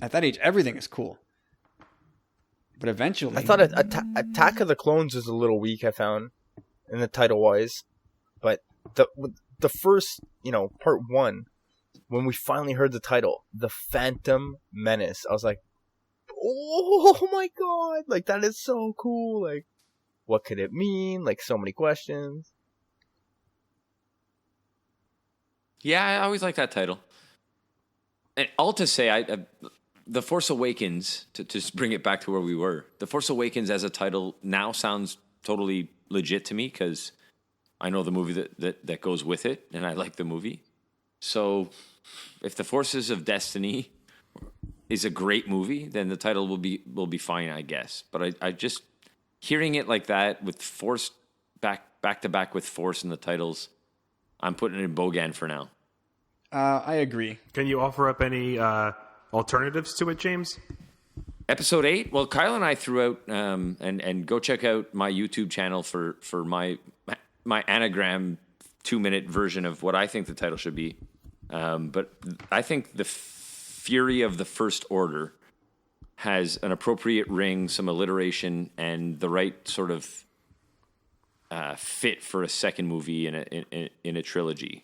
At that age, everything is cool. But eventually, I thought Attack of the Clones was a little weak. I found in the title wise, but the first, part 1, when we finally heard the title, The Phantom Menace, I was like, oh my god, like that is so cool. Like, what could it mean? Like, so many questions. Yeah, I always liked that title. And all to say, The Force Awakens, to just bring it back to where we were, The Force Awakens as a title now sounds totally legit to me because I know the movie that goes with it, and I like the movie. So if The Forces of Destiny is a great movie, then the title will be fine, I guess. But I just, hearing it like that with Force, back to back with Force in the titles, I'm putting it in Bogan for now. I agree. Can you offer up any alternatives to it, James? Episode 8. Well, Kyle and I threw out, and go check out my YouTube channel for my anagram 2-minute version of what I think the title should be. But I think the Fury of the First Order has an appropriate ring, some alliteration, and the right sort of fit for a second movie in a trilogy.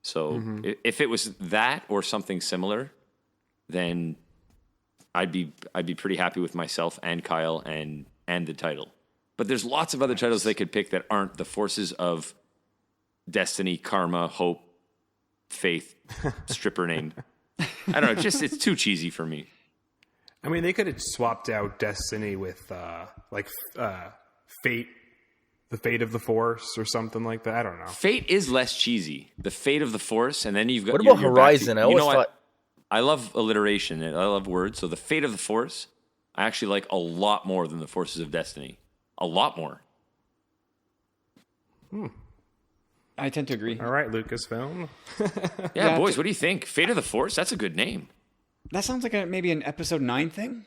So if it was that or something similar, then I'd be pretty happy with myself and Kyle and the title. But there's lots of other titles they could pick that aren't the Forces of Destiny, Karma, Hope, Faith, stripper named. I don't know. It's too cheesy for me. I mean, they could have swapped out Destiny with Fate, the Fate of the Force, or something like that. I don't know. Fate is less cheesy. The Fate of the Force, and then you've got. What about you're back Horizon? to- I always thought. I love alliteration. I love words. So the Fate of the Force, I actually like a lot more than the Forces of Destiny. A lot more. I tend to agree. All right, Lucasfilm. Yeah, boys, what do you think? Fate of the Force? That's a good name. That sounds like maybe an episode 9 thing,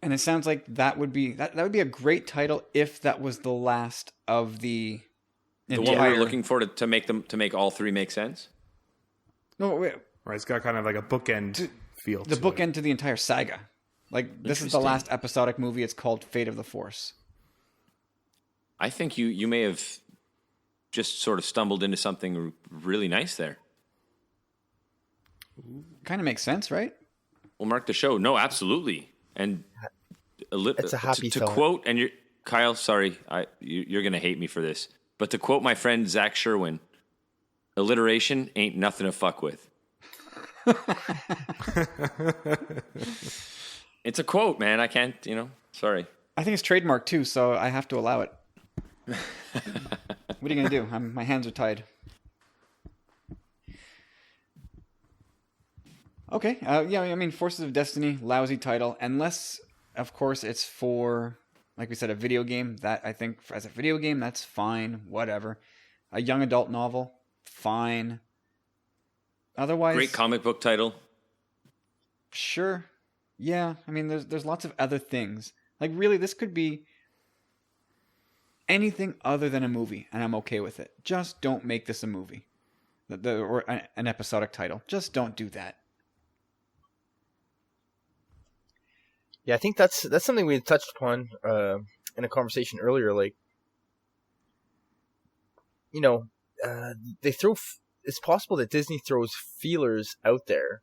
and it sounds like that would be a great title if that was the last of the. The one we were looking for to make all three make sense. No, wait, Right, it's got kind of like a bookend feel. the to bookend it. to the entire saga. Like this is the Interesting. last episodic movie. It's called Fate of the Force. I think you may have just sort of stumbled into something really nice there. Kind of makes sense, right? We'll mark the show. No, absolutely. And It's a happy to thought. quote, and Kyle, sorry, you're going to hate me for this, but to quote my friend Zach Sherwin, alliteration ain't nothing to fuck with. It's a quote, man. I can't, sorry. I think it's trademark too, so I have to allow it. What are you gonna do? My hands are tied. Okay, yeah, I mean, Forces of Destiny, lousy title, unless, of course, it's for, like we said, a video game. That, I think, as a video game, that's fine, whatever. A young adult novel, fine. Otherwise, Great comic book title. sure. Yeah, I mean, there's lots of other things. Like, really, this could be anything other than a movie, and I'm okay with it. Just don't make this a movie, or an episodic title. Just don't do that. Yeah, I think that's something we had touched upon in a conversation earlier. Like, they throw. It's possible that Disney throws feelers out there,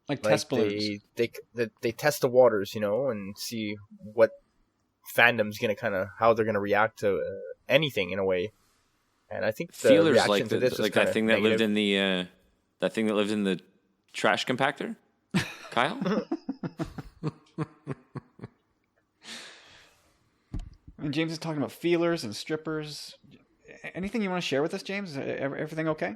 Like like test balloons. they test the waters, and see what fandom's gonna how they're gonna react to anything in a way. And I think the Feelers reaction like to this was like that kinda thing that lived negative. in the trash compactor. Kyle? I mean, James is talking about feelers and strippers. Anything you want to share with us, James? Everything okay?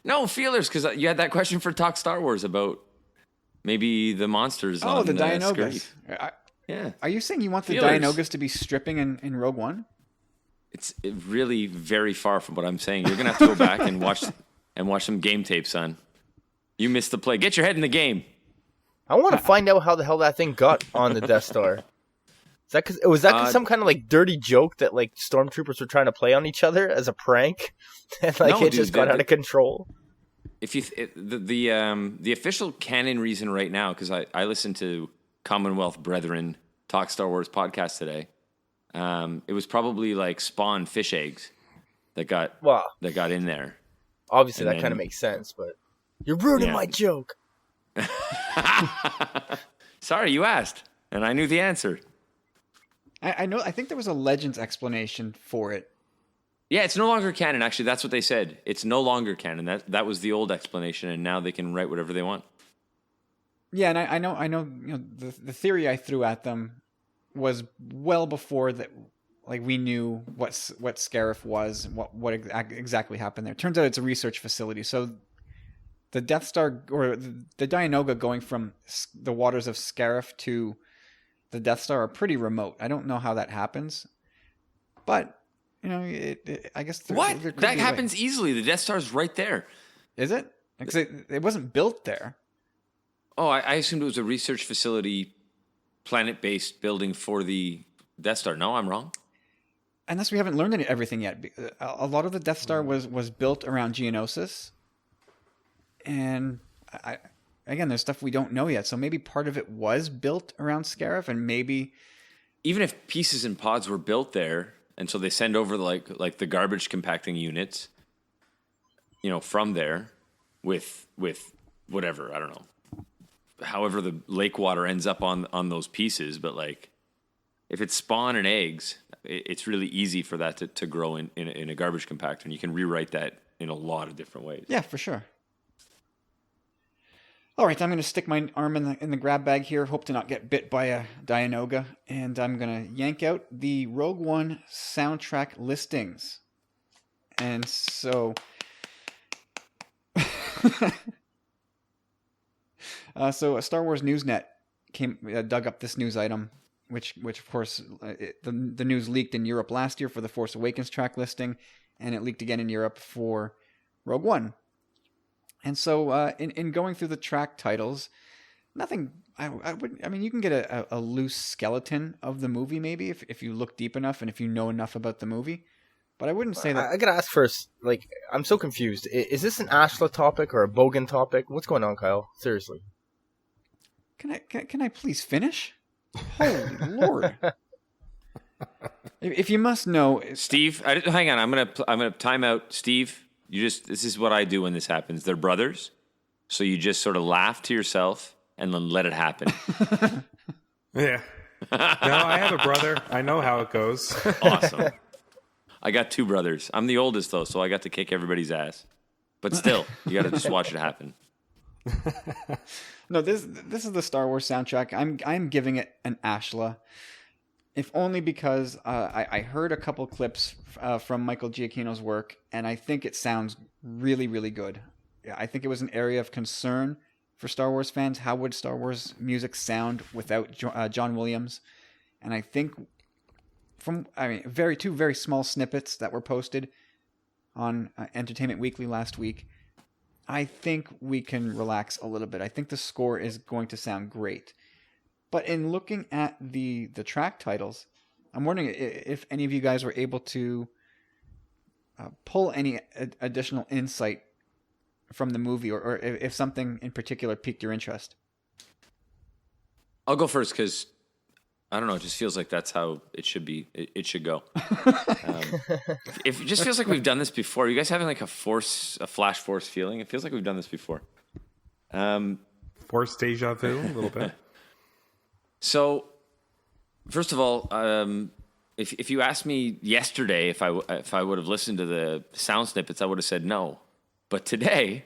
No, feelers, because you had that question for Talk Star Wars about maybe the monsters. Oh, on the Scurry. Dianogas. Yeah. Are you saying you want the Feelers. Dianogas to be stripping in Rogue One? It's really very far from what I'm saying. You're gonna have to go back and watch some game tape, son. You missed the play. Get your head in the game. I want to find out how the hell that thing got on the Death Star. Was that 'cause some kind of like dirty joke that like stormtroopers were trying to play on each other as a prank, and like No, it just dude, got out of control? If you the official canon reason right now, because I listened to Commonwealth Brethren Talk Star Wars podcast today. It was probably like spawn fish eggs that got in there. Obviously, And that kind then- of makes sense, but you're ruining Yeah. my joke. Sorry, you asked, and I knew the answer. I know. I think there was a Legends explanation for it. Yeah, it's no longer canon. Actually, that's what they said. It's no longer canon. That was the old explanation, and now they can write whatever they want. Yeah, and I know. The theory I threw at them was well before that. Like, we knew what Scarif was, what exactly happened there. Turns out it's a research facility. So the Death Star or the Dianoga going from the waters of Scarif to the Death Star are pretty remote. I don't know how that happens, but I guess there could That be a way. happens easily. The Death Star's right there. Is it? Because it wasn't built there. Oh, I assumed it was a research facility, planet-based building for the Death Star. No, I'm wrong. Unless we haven't learned everything yet. A lot of the Death Star was built around Geonosis. And again, there's stuff we don't know yet. So maybe part of it was built around Scarif, and maybe... Even if pieces and pods were built there, and so they send over like the garbage compacting units, from there with whatever, I don't know. However the lake water ends up on those pieces, but like if it's spawn and eggs, it's really easy for that to grow in a garbage compactor, and you can rewrite that in a lot of different ways. Yeah, for sure. All right, I'm going to stick my arm in the grab bag here, hope to not get bit by a Dianoga, and I'm going to yank out the Rogue One soundtrack listings. And so... So Star Wars Newsnet dug up this news item, which of course the news leaked in Europe last year for the Force Awakens track listing, and it leaked again in Europe for Rogue One. And so in going through the track titles, nothing. I mean, you can get a loose skeleton of the movie maybe if you look deep enough and if you know enough about the movie. But I wouldn't say that. I gotta ask first. Like, I'm so confused. Is this an Ashla topic or a Bogan topic? What's going on, Kyle? Seriously. Can I please finish? Holy Lord! If you must know, Steve, hang on. I'm gonna time out. Steve, this is what I do when this happens. They're brothers. So you just sort of laugh to yourself and then let it happen. Yeah. No, I have a brother. I know how it goes. Awesome. I got 2 brothers. I'm the oldest though, so I got to kick everybody's ass. But still, you got to just watch it happen. No, this is the Star Wars soundtrack. I'm giving it an Ashla, if only because I heard a couple clips from Michael Giacchino's work, and I think it sounds really, really good. I think it was an area of concern for Star Wars fans. How would Star Wars music sound without John Williams? And I think two very small snippets that were posted on Entertainment Weekly last week, I think we can relax a little bit. I think the score is going to sound great. But in looking at the track titles, I'm wondering if any of you guys were able to pull any additional insight from the movie, or if something in particular piqued your interest. I'll go first because I don't know. It just feels like that's how it should be. It should go. It just feels like we've done this before. You guys having like a flash force feeling? It feels like we've done this before. Force deja vu, a little bit. So, first of all, if you asked me yesterday if I would have listened to the sound snippets, I would have said no. But today,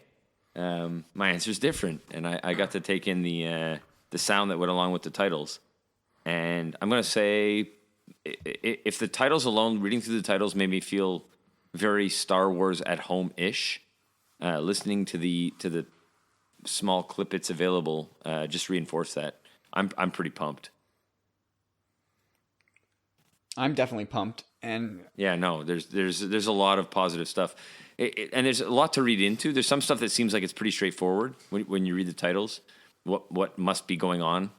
my answer is different, and I got to take in the sound that went along with the titles. And I'm going to say, if the titles alone, reading through the titles made me feel very Star Wars at home-ish, listening to the small clippets available just reinforced that. I'm pretty pumped. I'm definitely pumped, and yeah, no, there's a lot of positive stuff, and there's a lot to read into. There's some stuff that seems like it's pretty straightforward when you read the titles. What must be going on,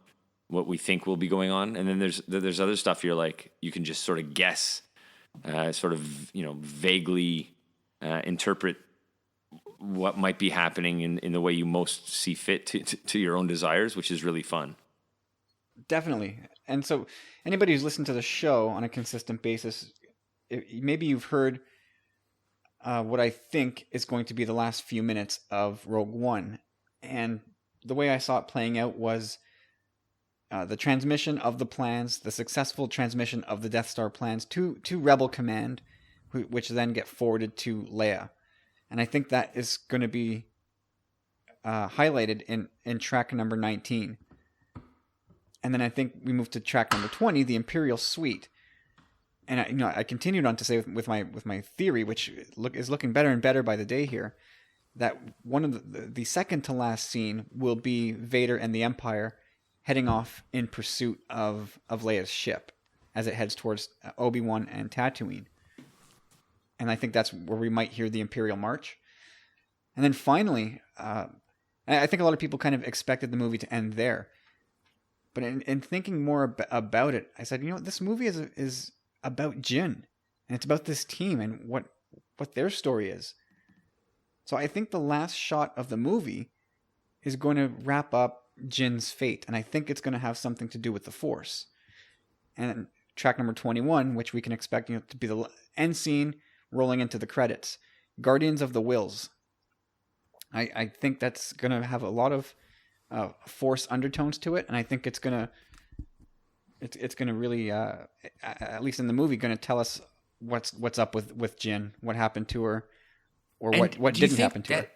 what we think will be going on, and then there's other stuff you're like you can just sort of guess, sort of vaguely interpret what might be happening in the way you most see fit to your own desires, which is really fun. Definitely. And so anybody who's listened to the show on a consistent basis, maybe you've heard what I think is going to be the last few minutes of Rogue One. And the way I saw it playing out was the transmission of the plans, the successful transmission of the Death Star plans to Rebel Command, which then get forwarded to Leia. And I think that is going to be highlighted in track number 19. And then I think we moved to track number 20, the Imperial Suite. And I continued on to say with my theory, which is looking better and better by the day here, that one of the second to last scene will be Vader and the Empire heading off in pursuit of Leia's ship as it heads towards Obi-Wan and Tatooine. And I think that's where we might hear the Imperial March. And then finally, I think a lot of people kind of expected the movie to end there. But in thinking more about it, I said, this movie is about Jyn, and it's about this team and what their story is. So I think the last shot of the movie is going to wrap up Jyn's fate, and I think it's going to have something to do with the Force. And track number 21, which we can expect to be the end scene rolling into the credits, Guardians of the Whills. I think that's going to have a lot of Force undertones to it, and I think it's gonna really, at least in the movie, gonna tell us what's up with Jyn, what happened to her, or what didn't happen to her.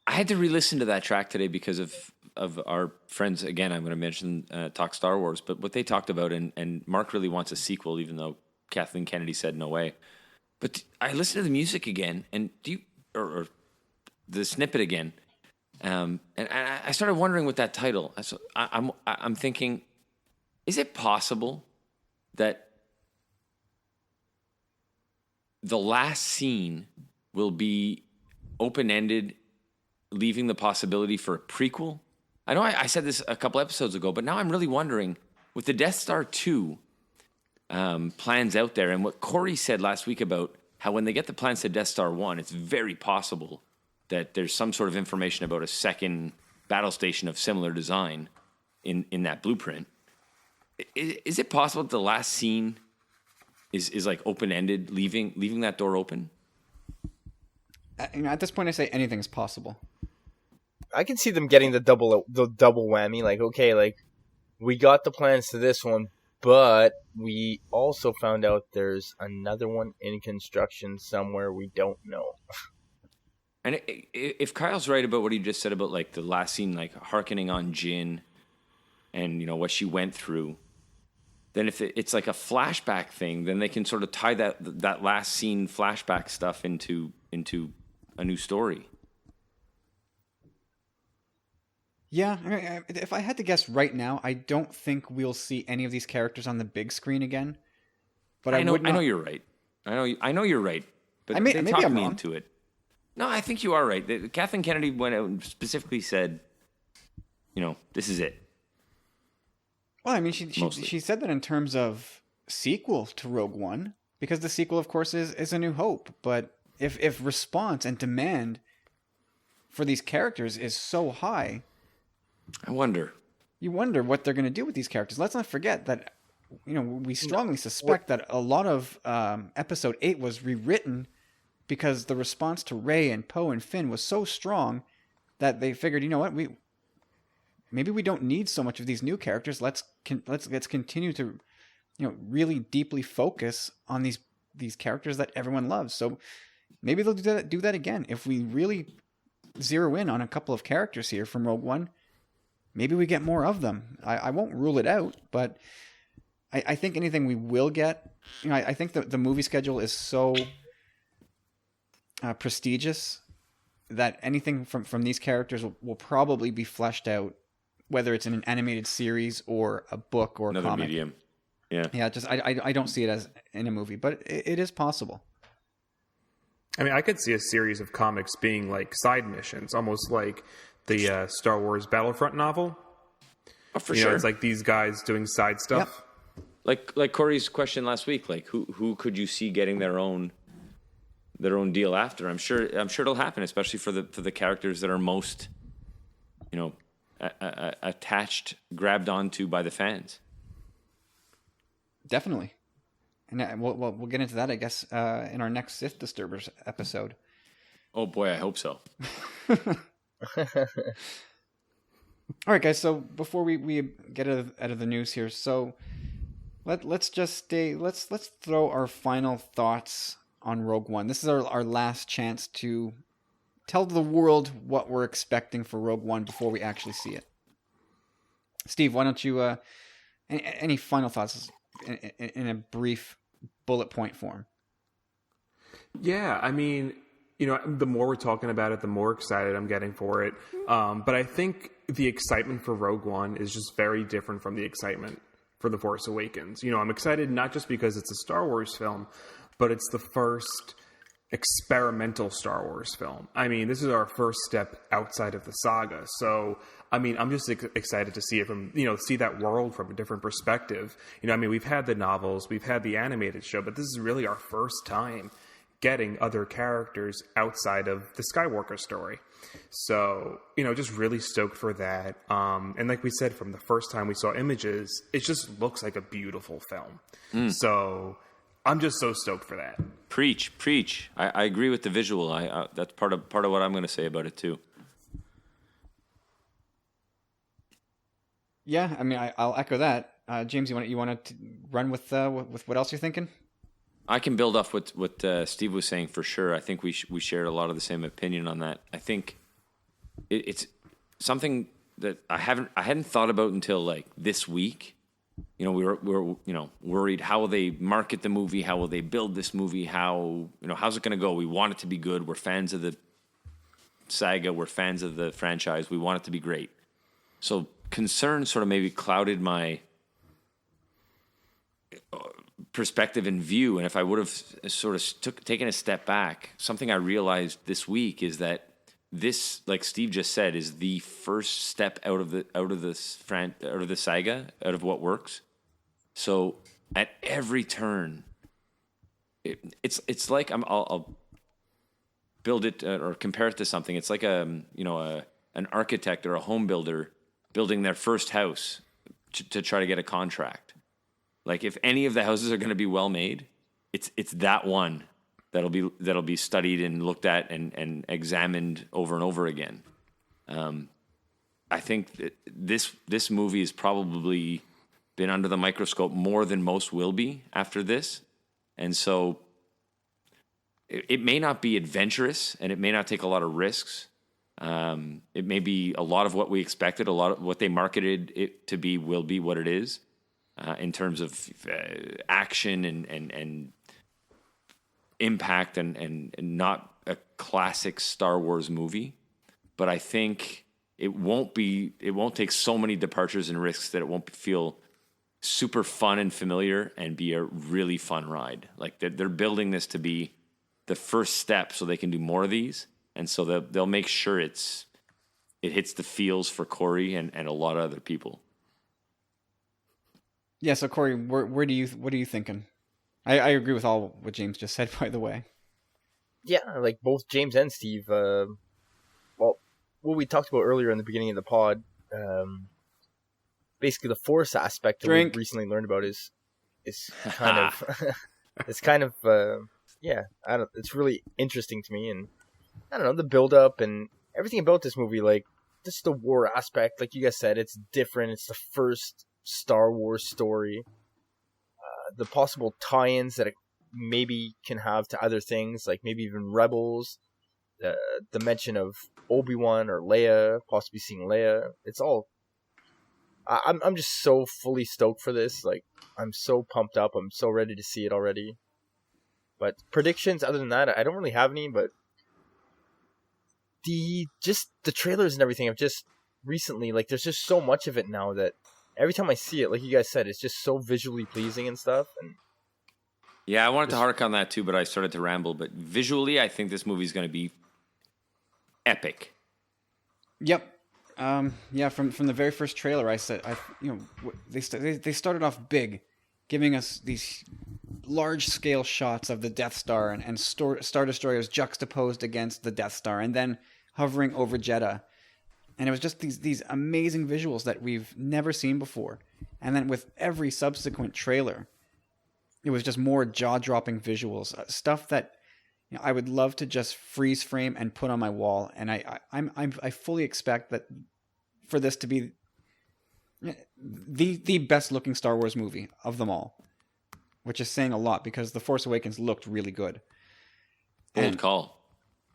I had to re-listen to that track today because of our friends. Again, I'm going to mention Talk Star Wars, but what they talked about, and Mark really wants a sequel, even though Kathleen Kennedy said no way. But I listened to the music again, and or the snippet again. And I started wondering with that title. I'm thinking, is it possible that the last scene will be open-ended, leaving the possibility for a prequel? I know I said this a couple episodes ago, but now I'm really wondering, with the Death Star 2 plans out there, and what Corey said last week about how when they get the plans to Death Star 1, it's very possible that there's some sort of information about a second battle station of similar design in that blueprint. Is it possible that the last scene is like open-ended, leaving that door open? At this point, I say anything's possible. I can see them getting the double whammy. Like, okay, like we got the plans to this one, but we also found out there's another one in construction somewhere we don't know. And if Kyle's right about what he just said about like the last scene, like hearkening on Jin, and what she went through, then if it's like a flashback thing, then they can sort of tie that last scene flashback stuff into a new story. Yeah, I mean, if I had to guess right now, I don't think we'll see any of these characters on the big screen again. But I know you're right. I know you're right. But maybe talked I'm me wrong. into it. No, I think you are right. Kathleen Kennedy went out and specifically said, this is it. Well, I mean, she said that in terms of sequel to Rogue One, because the sequel, of course, is A New Hope. But if response and demand for these characters is so high, you wonder what they're going to do with these characters. Let's not forget that, we strongly suspect that a lot of Episode 8 was rewritten because the response to Rey and Poe and Finn was so strong that they figured, you know what, maybe we don't need so much of these new characters. Let's continue to, really deeply focus on these characters that everyone loves. So maybe they'll do that again. If we really zero in on a couple of characters here from Rogue One, maybe we get more of them. I won't rule it out, but I think anything we will get, I think the movie schedule is so prestigious that anything from these characters will probably be fleshed out, whether it's in an animated series or a book or another a comic. Medium. Yeah. Just I don't see it as in a movie, but it is possible. I mean, I could see a series of comics being like side missions, almost like the Star Wars Battlefront novel. Oh, for sure. It's like these guys doing side stuff. Yep. Like Corey's question last week, like who could you see getting their own deal after? I'm sure it'll happen, especially for the characters that are most, attached, grabbed onto by the fans. Definitely. And we'll get into that, I guess, in our next Sith Disturbers episode. Oh boy, I hope so. All right, guys. So before we get out of the news here, so let's throw our final thoughts on Rogue One. This is our last chance to tell the world what we're expecting for Rogue One before we actually see it. Steve, why don't you any final thoughts in a brief bullet point form? Yeah, I mean, the more we're talking about it, the more excited I'm getting for it. But I think the excitement for Rogue One is just very different from the excitement for The Force Awakens. I'm excited not just because it's a Star Wars film, but it's the first experimental Star Wars film. I mean, this is our first step outside of the saga. So, I mean, I'm just excited to see it from, see that world from a different perspective. I mean, we've had the novels, we've had the animated show, but this is really our first time getting other characters outside of the Skywalker story. So, just really stoked for that. And like we said, from the first time we saw images, it just looks like a beautiful film. So I'm just so stoked for that. Preach. I agree with the visual. That's part of what I'm going to say about it too. Yeah, I mean, I'll echo that. James, you want to run with what else you're thinking? I can build off what Steve was saying for sure. I think we shared a lot of the same opinion on that. I think it's something that I hadn't thought about until like this week. We were worried, how will they market the movie? How will they build this movie? How's it going to go? We want it to be good. We're fans of the saga. We're fans of the franchise. We want it to be great. So concern sort of maybe clouded my perspective and view. And if I would have sort of taken a step back, something I realized this week is that this, like Steve just said, is the first step out of the saga, out of what works. So at every turn, it's like I'll build it or compare it to something. It's like an architect or a home builder building their first house to try to get a contract. Like if any of the houses are going to be well made, it's that one that'll be studied and looked at and examined over and over again. I think that this movie has probably been under the microscope more than most will be after this, and so it may not be adventurous and it may not take a lot of risks. It may be a lot of what we expected, a lot of what they marketed it to be will be what it is in terms of action and impact and not a classic Star Wars movie. But I think it won't take so many departures and risks that it won't feel super fun and familiar and be a really fun ride. Like they're building this to be the first step so they can do more of these. And so they'll make sure it hits the feels for Corey and a lot of other people. Yeah. So Corey, what are you thinking? I agree with all what James just said, by the way. Yeah, like both James and Steve. Well, what we talked about earlier in the beginning of the pod, basically the Force aspect that we recently learned about is kind of it's kind of yeah. It's really interesting to me, and I don't know, the build up and everything about this movie. Like just the war aspect, like you guys said, it's different. It's the first Star Wars story. The possible tie-ins that it maybe can have to other things, like maybe even Rebels, the mention of Obi-Wan or Leia, possibly seeing Leia. It's all. I'm just so fully stoked for this. Like I'm so pumped up. I'm so ready to see it already. But predictions, other than that, I don't really have any. But the trailers and everything have just recently, like, there's just so much of it now that every time I see it, like you guys said, it's just so visually pleasing and stuff. And yeah, I wanted to hark on that too, but I started to ramble. But visually, I think this movie is going to be epic. Yep. Yeah. From the very first trailer, they started off big, giving us these large scale shots of the Death Star and Star Destroyers juxtaposed against the Death Star, and then hovering over Jeddah. And it was just these amazing visuals that we've never seen before. And then with every subsequent trailer, it was just more jaw-dropping visuals, stuff that I would love to just freeze frame and put on my wall. And I fully expect that for this to be the best looking Star Wars movie of them all, which is saying a lot because The Force Awakens looked really good. Bold call.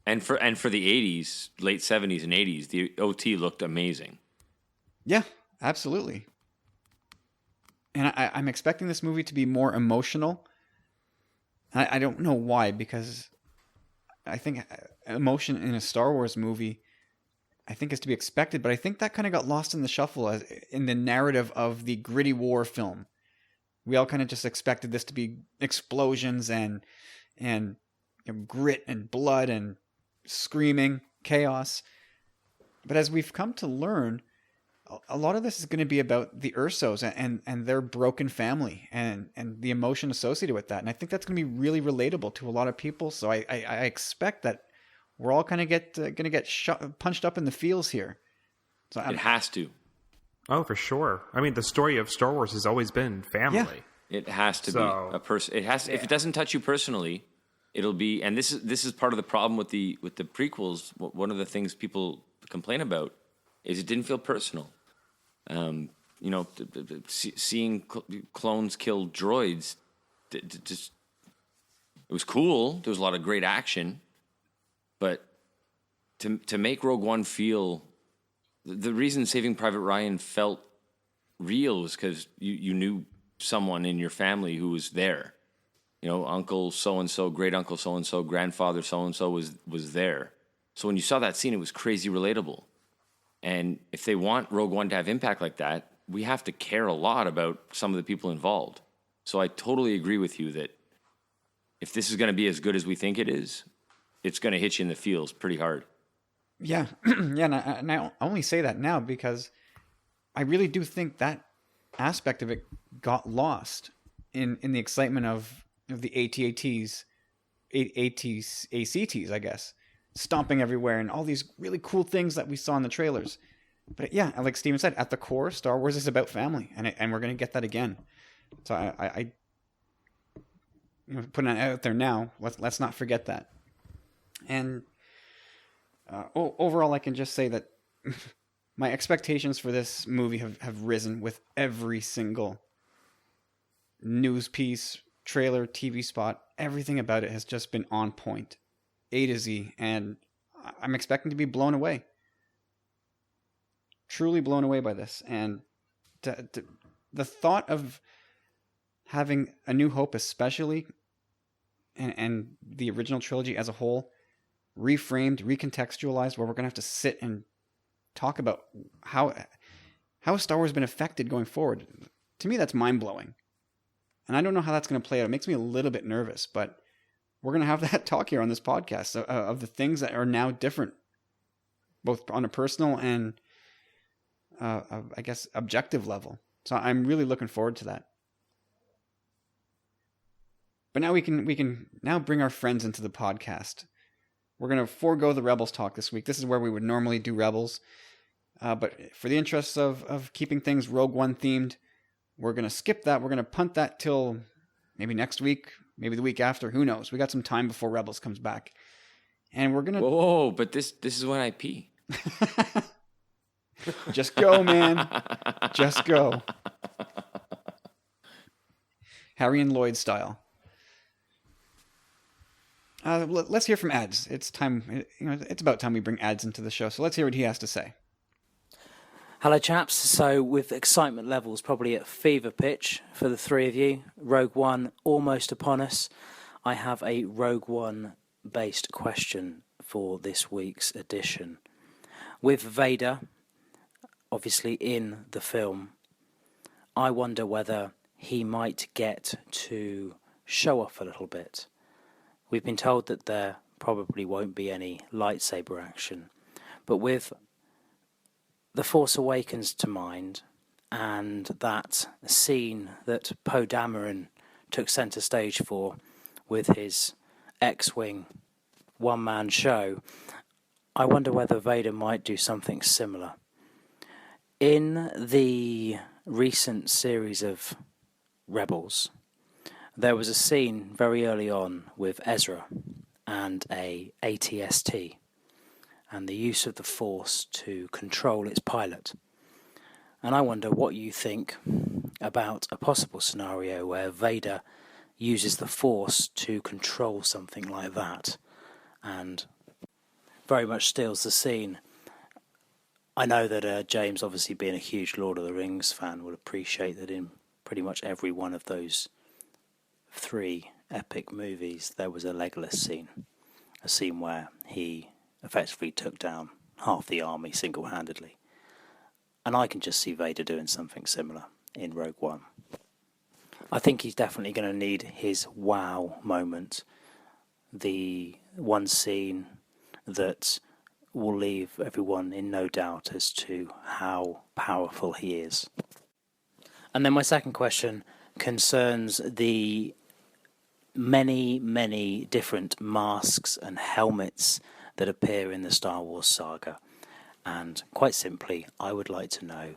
And for the 80s, late 70s and 80s, the OT looked amazing. Yeah, absolutely. And I'm expecting this movie to be more emotional. I don't know why, because I think emotion in a Star Wars movie, I think, is to be expected. But I think that kind of got lost in the shuffle in the narrative of the gritty war film. We all kind of just expected this to be explosions and grit and blood and screaming chaos. But as we've come to learn, a lot of this is going to be about the Ursos and their broken family and the emotion associated with that. And I think that's going to be really relatable to a lot of people. So I expect that we're all kind of going to get punched up in the feels here. So it has to. Oh, for sure. I mean, the story of Star Wars has always been family. Yeah. It has to be a person. It has to, if it doesn't touch you personally, it'll be. And this is part of the problem with the prequels. One of the things people complain about is it didn't feel personal. Seeing clones kill droids, it was cool. There was a lot of great action, but to make Rogue One feel, the reason Saving Private Ryan felt real was because you knew someone in your family who was there. Uncle so-and-so, great uncle so-and-so, grandfather so-and-so was there. So when you saw that scene, it was crazy relatable. And if they want Rogue One to have impact like that, we have to care a lot about some of the people involved. So I totally agree with you that if this is going to be as good as we think it is, it's going to hit you in the feels pretty hard. Yeah. Yeah. And I only say that now because I really do think that aspect of it got lost in the excitement of the ATATs, ACTs, I guess, stomping everywhere and all these really cool things that we saw in the trailers. But yeah, like Steven said, at the core, Star Wars is about family, and we're going to get that again. So I putting it out there now. Let's not forget that. And overall, I can just say that my expectations for this movie have risen with every single news piece, trailer, TV spot. Everything about it has just been on point, A to Z, and I'm expecting to be blown away. Truly blown away by this. And the thought of having A New Hope especially, and the original trilogy as a whole, reframed, recontextualized, where we're going to have to sit and talk about how Star Wars has been affected going forward. To me, that's mind-blowing. And I don't know how that's going to play out. It makes me a little bit nervous, but we're going to have that talk here on this podcast of the things that are now different, both on a personal and, I guess, objective level. So I'm really looking forward to that. But now we can now bring our friends into the podcast. We're going to forego the Rebels talk this week. This is where we would normally do Rebels. But for the interests of keeping things Rogue One themed, we're going to skip that. We're going to punt that till maybe next week, maybe the week after. Who knows? We got some time before Rebels comes back. And we're going to... Whoa, but this is when I pee. Just go, man. Just go. Harry and Lloyd style. Let's hear from Ads. It's time. It's about time we bring Ads into the show. So let's hear what he has to say. Hello, chaps. So, with excitement levels probably at fever pitch for the three of you, Rogue One almost upon us, I have a Rogue One-based question for this week's edition. With Vader, obviously in the film, I wonder whether he might get to show off a little bit. We've been told that there probably won't be any lightsaber action, but with The Force Awakens to mind, and that scene that Poe Dameron took centre stage for with his X-Wing one-man show, I wonder whether Vader might do something similar. In the recent series of Rebels, there was a scene very early on with Ezra and a AT-ST, and the use of the Force to control its pilot. And I wonder what you think about a possible scenario where Vader uses the Force to control something like that, and very much steals the scene. I know that James, obviously being a huge Lord of the Rings fan, would appreciate that in pretty much every one of those 3 epic movies there was a Legolas scene. A scene where he effectively took down half the army single-handedly. And I can just see Vader doing something similar in Rogue One. I think he's definitely going to need his wow moment. The one scene that will leave everyone in no doubt as to how powerful he is. And then my second question concerns the many, many different masks and helmets that appear in the Star Wars saga. And quite simply, I would like to know,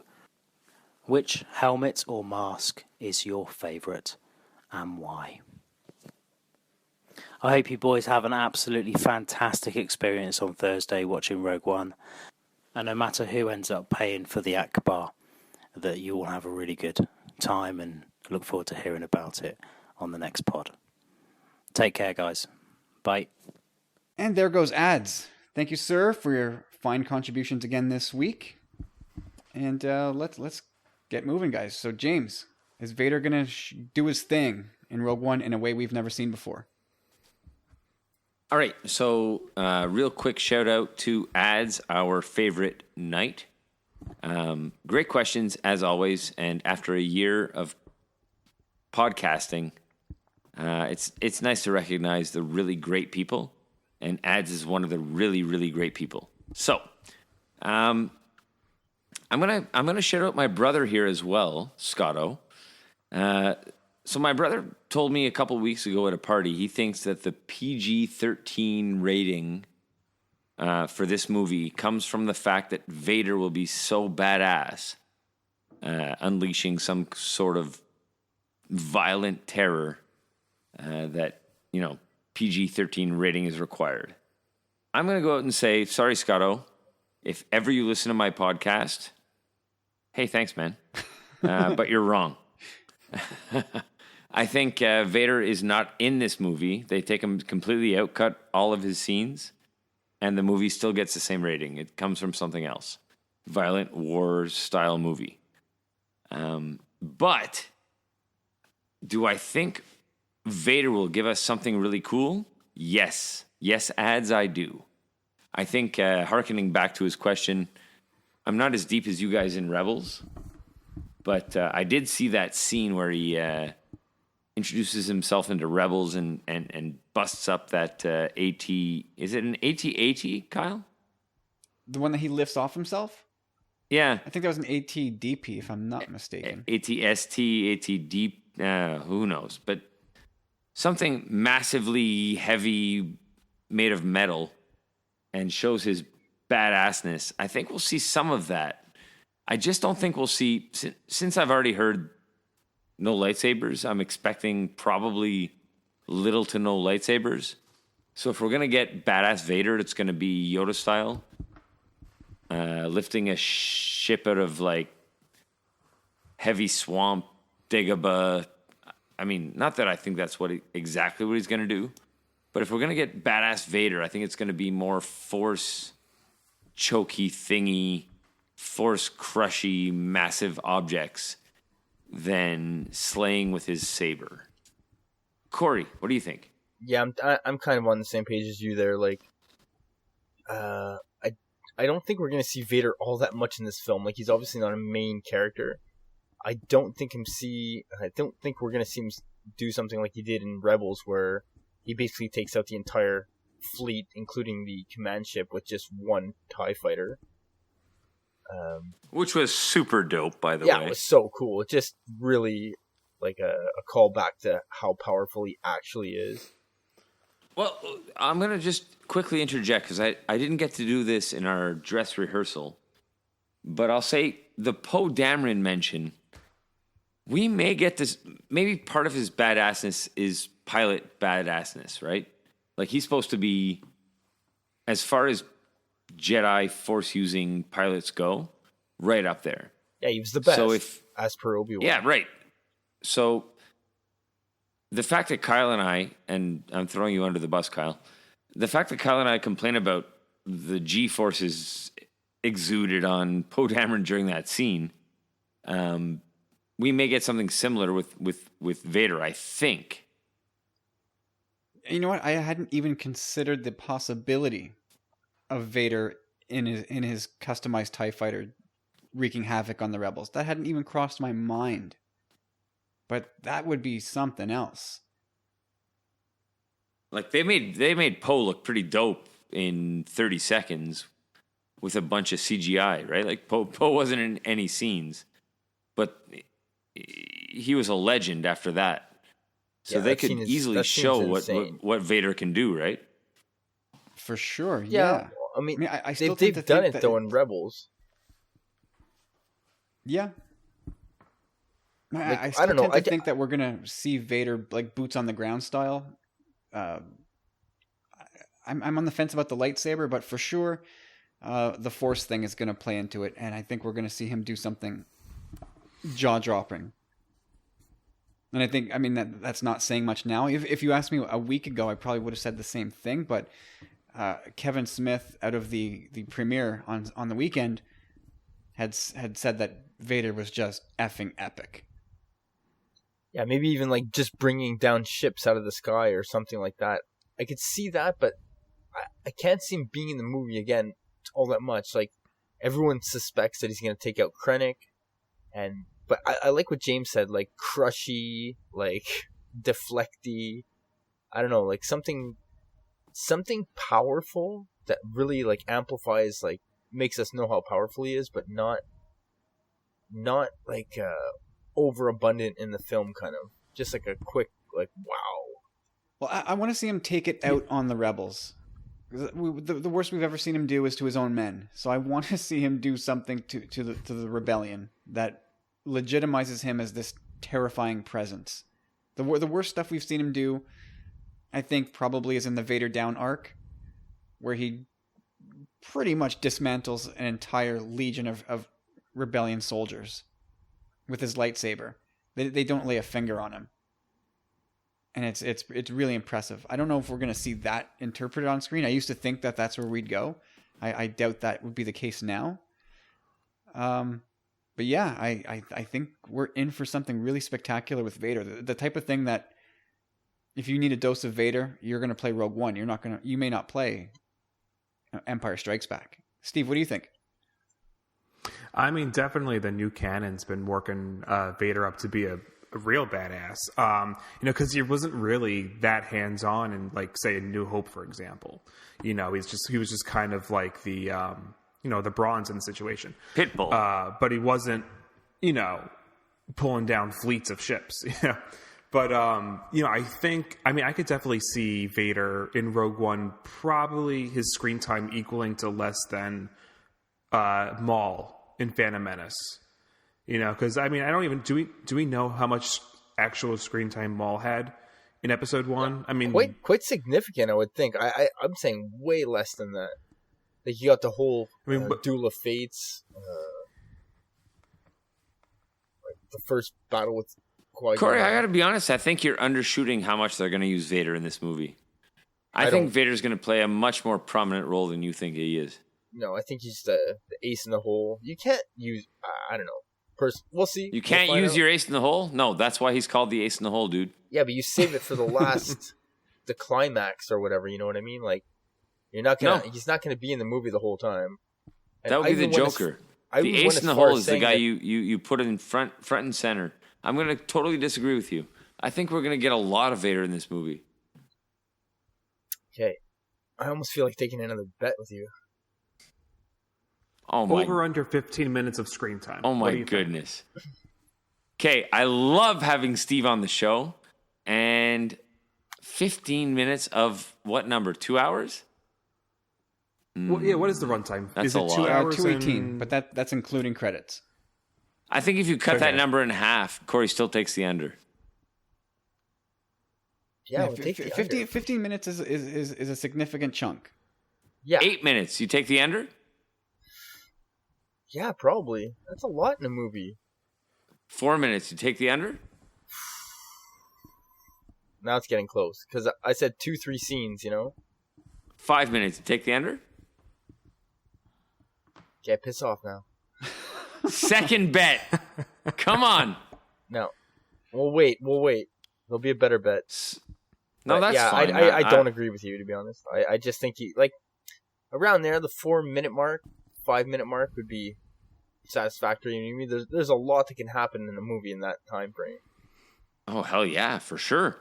which helmet or mask is your favourite and why? I hope you boys have an absolutely fantastic experience on Thursday watching Rogue One. And no matter who ends up paying for the Akbar, that you all have a really good time, and look forward to hearing about it on the next pod. Take care, guys. Bye. And there goes Ads. Thank you, sir, for your fine contributions again this week. And let's get moving, guys. So, James, is Vader going to do his thing in Rogue One in a way we've never seen before? All right, so real quick shout out to Ads, our favorite knight. Great questions, as always. And after a year of podcasting, it's nice to recognize the really great people. And Ads is one of the really, really great people. So, I'm gonna shout out my brother here as well, Scotto. So my brother told me a couple weeks ago at a party he thinks that the PG-13 rating for this movie comes from the fact that Vader will be so badass, unleashing some sort of violent terror that PG-13 rating is required. I'm going to go out and say, sorry, Scotto, if ever you listen to my podcast, hey, thanks, man. But you're wrong. I think Vader is not in this movie. They take him completely out, cut all of his scenes, and the movie still gets the same rating. It comes from something else. Violent war style movie. But do I think Vader will give us something really cool? Yes. Yes, ads, I do. I think, hearkening back to his question, I'm not as deep as you guys in Rebels, but I did see that scene where he introduces himself into Rebels and busts up that AT. Is it an AT-AT, Kyle? The one that he lifts off himself? Yeah. I think that was an AT-DP, if I'm not mistaken. AT-ST, AT-D, who knows? But something massively heavy made of metal and shows his badassness. I think we'll see some of that. I just don't think we'll see, since I've already heard no lightsabers, I'm expecting probably little to no lightsabers. So if we're going to get badass Vader, it's going to be Yoda style. Lifting a ship out of like heavy swamp, Dagobah. I mean, not that I think that's exactly what he's going to do, but if we're going to get badass Vader, I think it's going to be more force chokey thingy, force crushy, massive objects than slaying with his saber. Corey, what do you think? Yeah, I'm kind of on the same page as you there. Like, I don't think we're gonna see Vader all that much in this film. Like, he's obviously not a main character. I don't think we're gonna see him do something like he did in Rebels, where he basically takes out the entire fleet, including the command ship, with just one TIE fighter. Which was super dope, by the way. Yeah, it was so cool. It just really like a callback to how powerful he actually is. Well, I'm going to just quickly interject because I didn't get to do this in our dress rehearsal. But I'll say the Poe Dameron mention, we may get this, maybe part of his badassness is pilot badassness, right? Like he's supposed to be, as far as Jedi Force-using pilots go, right up there. Yeah, he was the best, so as per Obi-Wan. Yeah, right. So the fact that Kyle and and I'm throwing you under the bus, Kyle, the fact that Kyle and I complain about the G-forces exuded on Poe Dameron during that scene, we may get something similar with Vader, I think. You know what? I hadn't even considered the possibility of Vader in his customized TIE fighter wreaking havoc on the rebels. That hadn't even crossed my mind. But that would be something else. Like they made Poe look pretty dope in 30 seconds with a bunch of CGI, right? Like Poe wasn't in any scenes, but he was a legend after that. So they could easily show what Vader can do, right? For sure, yeah. I mean I still they've done it though in Rebels. Yeah. Like, I still don't know. tend to think that we're gonna see Vader like boots on the ground style. I'm on the fence about the lightsaber, but for sure, the Force thing is gonna play into it, and I think we're gonna see him do something jaw dropping. And I think, I mean, that's not saying much now. If you asked me a week ago, I probably would have said the same thing. But Kevin Smith, out of the premiere on the weekend, had said that Vader was just effing epic. Yeah, maybe even like just bringing down ships out of the sky or something like that. I could see that, but I can't see him being in the movie again all that much. Like, everyone suspects that he's going to take out Krennic, but I like what James said, like crushy, like deflecty. I don't know, like something powerful that really like amplifies, like makes us know how powerful he is, but not like overabundant in the film, kind of just like a quick like wow. Well, I want to see him take it out on the rebels. The worst we've ever seen him do is to his own men. So I want to see him do something to the rebellion that legitimizes him as this terrifying presence. The worst stuff we've seen him do, I think, probably is in the Vader Down arc, where he pretty much dismantles an entire legion of rebellion soldiers with his lightsaber. They don't lay a finger on him. And it's really impressive. I don't know if we're going to see that interpreted on screen. I used to think that that's where we'd go. I doubt that would be the case now. But yeah, I think we're in for something really spectacular with Vader. The type of thing that if you need a dose of Vader, you're going to play Rogue One. You may not play Empire Strikes Back. Steve, what do you think? I mean, definitely the new canon's been working Vader up to be a real badass. Because he wasn't really that hands-on in, like, say, A New Hope, for example. He was just kind of like the the bronze in the situation. Pitbull. But he wasn't, pulling down fleets of ships. But I could definitely see Vader in Rogue One, probably his screen time equaling to less than Maul in Phantom Menace. Because I don't even do we know how much actual screen time Maul had in Episode 1? I mean, quite significant, I would think. I'm saying way less than that. Like, you got the whole Duel of Fates, like the first battle with Qui-Gon. Corey, I got to be honest. I think you're undershooting how much they're going to use Vader in this movie. I think Vader's going to play a much more prominent role than you think he is. No, I think he's the ace in the hole. You can't use, I don't know. We'll see. You can't use your ace in the hole? No, that's why he's called the ace in the hole, dude. Yeah, but you save it for the last, the climax or whatever, you know what I mean? Like, he's not gonna be in the movie the whole time. And that would be the Joker. The ace in the hole is the guy you put in front and center. I'm going to totally disagree with you. I think we're going to get a lot of Vader in this movie. Okay. I almost feel like taking another bet with you. Oh my! Over under 15 minutes of screen time. Oh my goodness. Okay, I love having Steve on the show, and 15 minutes of what number? 2 hours? Well, yeah. What is the runtime? That's is it a lot. 2 hours? 2:18, but that's including credits. I think if you cut that number in half, Corey still takes the under. Yeah, we'll take the 15 minutes is a significant chunk. Yeah. 8 minutes, you take the under? Yeah, probably. That's a lot in a movie. 4 minutes, you take the under? Now it's getting close. Because I said 2-3 scenes, 5 minutes, you take the under? Okay, piss off now. Second bet. Come on. No. We'll wait. There'll be a better bet. No, but that's fine. I don't agree with you, to be honest. I just think around there, the 4 minute mark, 5 minute mark would be satisfactory. I mean, there's a lot that can happen in a movie in that time frame. Oh, hell yeah, for sure.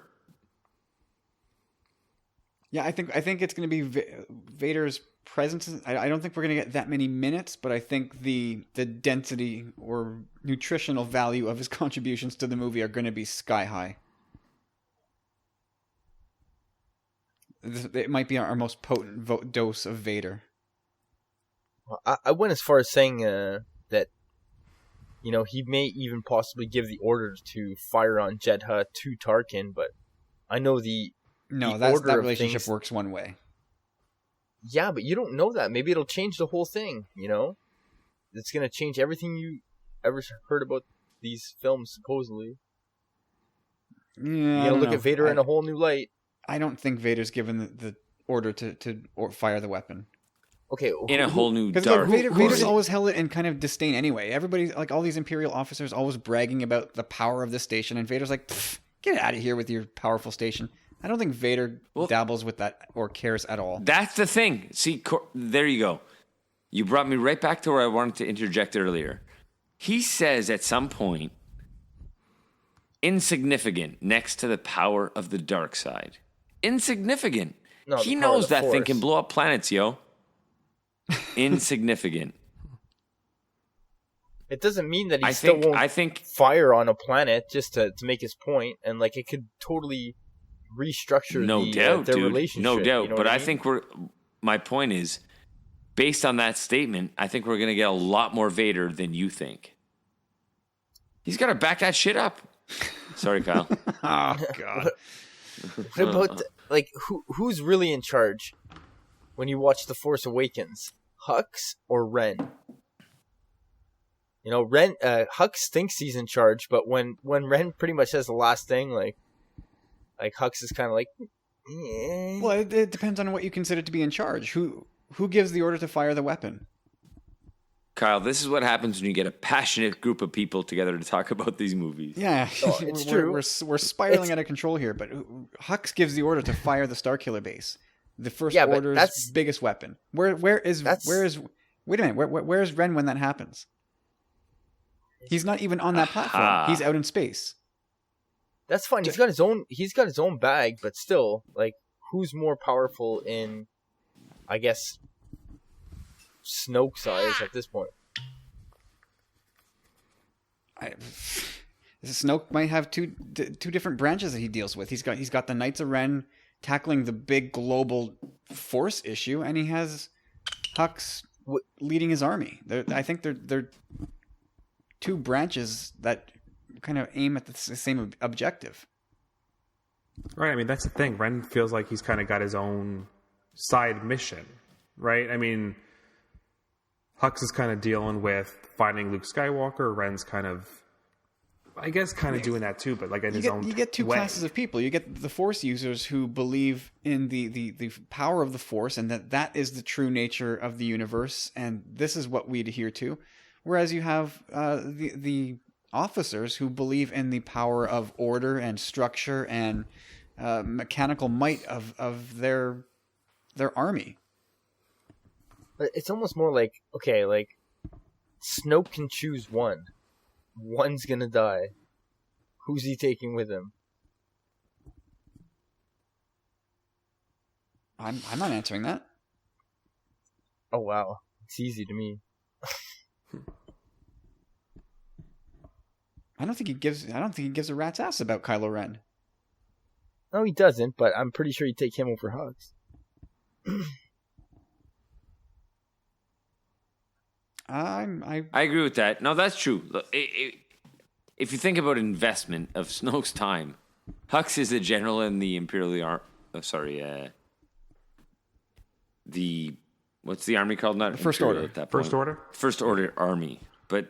Yeah, I think it's going to be Vader's presence. I don't think we're going to get that many minutes, but I think the density or nutritional value of his contributions to the movie are going to be sky high. It might be our most potent dose of Vader. I went as far as saying that, he may even possibly give the order to fire on Jedha to Tarkin, but I know that relationship works one way. Yeah, but you don't know that. Maybe it'll change the whole thing, It's going to change everything you ever heard about these films, supposedly. Yeah, you're going to look at Vader in a whole new light. I don't think Vader's given the order to fire the weapon. Okay, in a whole new dark. Vader's always held it in kind of disdain anyway. Everybody, like all these Imperial officers, always bragging about the power of the station, and Vader's like, "Get out of here with your powerful station." I don't think Vader dabbles with that or cares at all. That's the thing. See, there you go. You brought me right back to where I wanted to interject earlier. He says at some point, insignificant next to the power of the dark side. Insignificant. No, he knows that thing can blow up planets, yo. Insignificant. It doesn't mean that he won't fire on a planet just to make his point, and it could totally restructure their relationship. No doubt. But I think my point is, based on that statement, I think we're going to get a lot more Vader than you think. He's got to back that shit up. Sorry, Kyle. Oh, God. What about, who's really in charge when you watch The Force Awakens? Hux or Ren? You know, Hux thinks he's in charge, but when Ren pretty much says the last thing, like Hux is kind of like, eh. Well, it depends on what you consider to be in charge. Who gives the order to fire the weapon? Kyle, this is what happens when you get a passionate group of people together to talk about these movies. Yeah, it's true. We're spiraling out of control here, but Hux gives the order to fire the Starkiller base, the First Order's biggest weapon. Where is wait a minute, where is Ren when that happens? He's not even on that platform. He's out in space. That's fine. He's got his own bag, but still, like, who's more powerful in, I guess, Snoke's eyes at this point? Snoke might have two different branches that he deals with. He's got the Knights of Ren tackling the big global force issue, and he has Hux leading his army. I think they're two branches that kind of aim at the same objective. Right. I mean, that's the thing. Ren feels like he's kind of got his own side mission, right? I mean, Hux is kind of dealing with finding Luke Skywalker. Ren's kind of, I guess, doing that too, but like in his own way. You get two classes of people. You get the Force users who believe in the power of the Force and that is the true nature of the universe, and this is what we adhere to. Whereas you have the officers who believe in the power of order and structure and mechanical might of their army. But it's almost more like, okay, like, Snoke can choose one. One's gonna die. Who's he taking with him? I'm not answering that. Oh wow, it's easy to me. I don't think he gives a rat's ass about Kylo Ren. No, he doesn't, but I'm pretty sure he'd take him over Hux. I agree with that. No, that's true. If you think about investment of Snoke's time, Hux is a general in the what's the army called? Not First Order. At that point. First Order army. But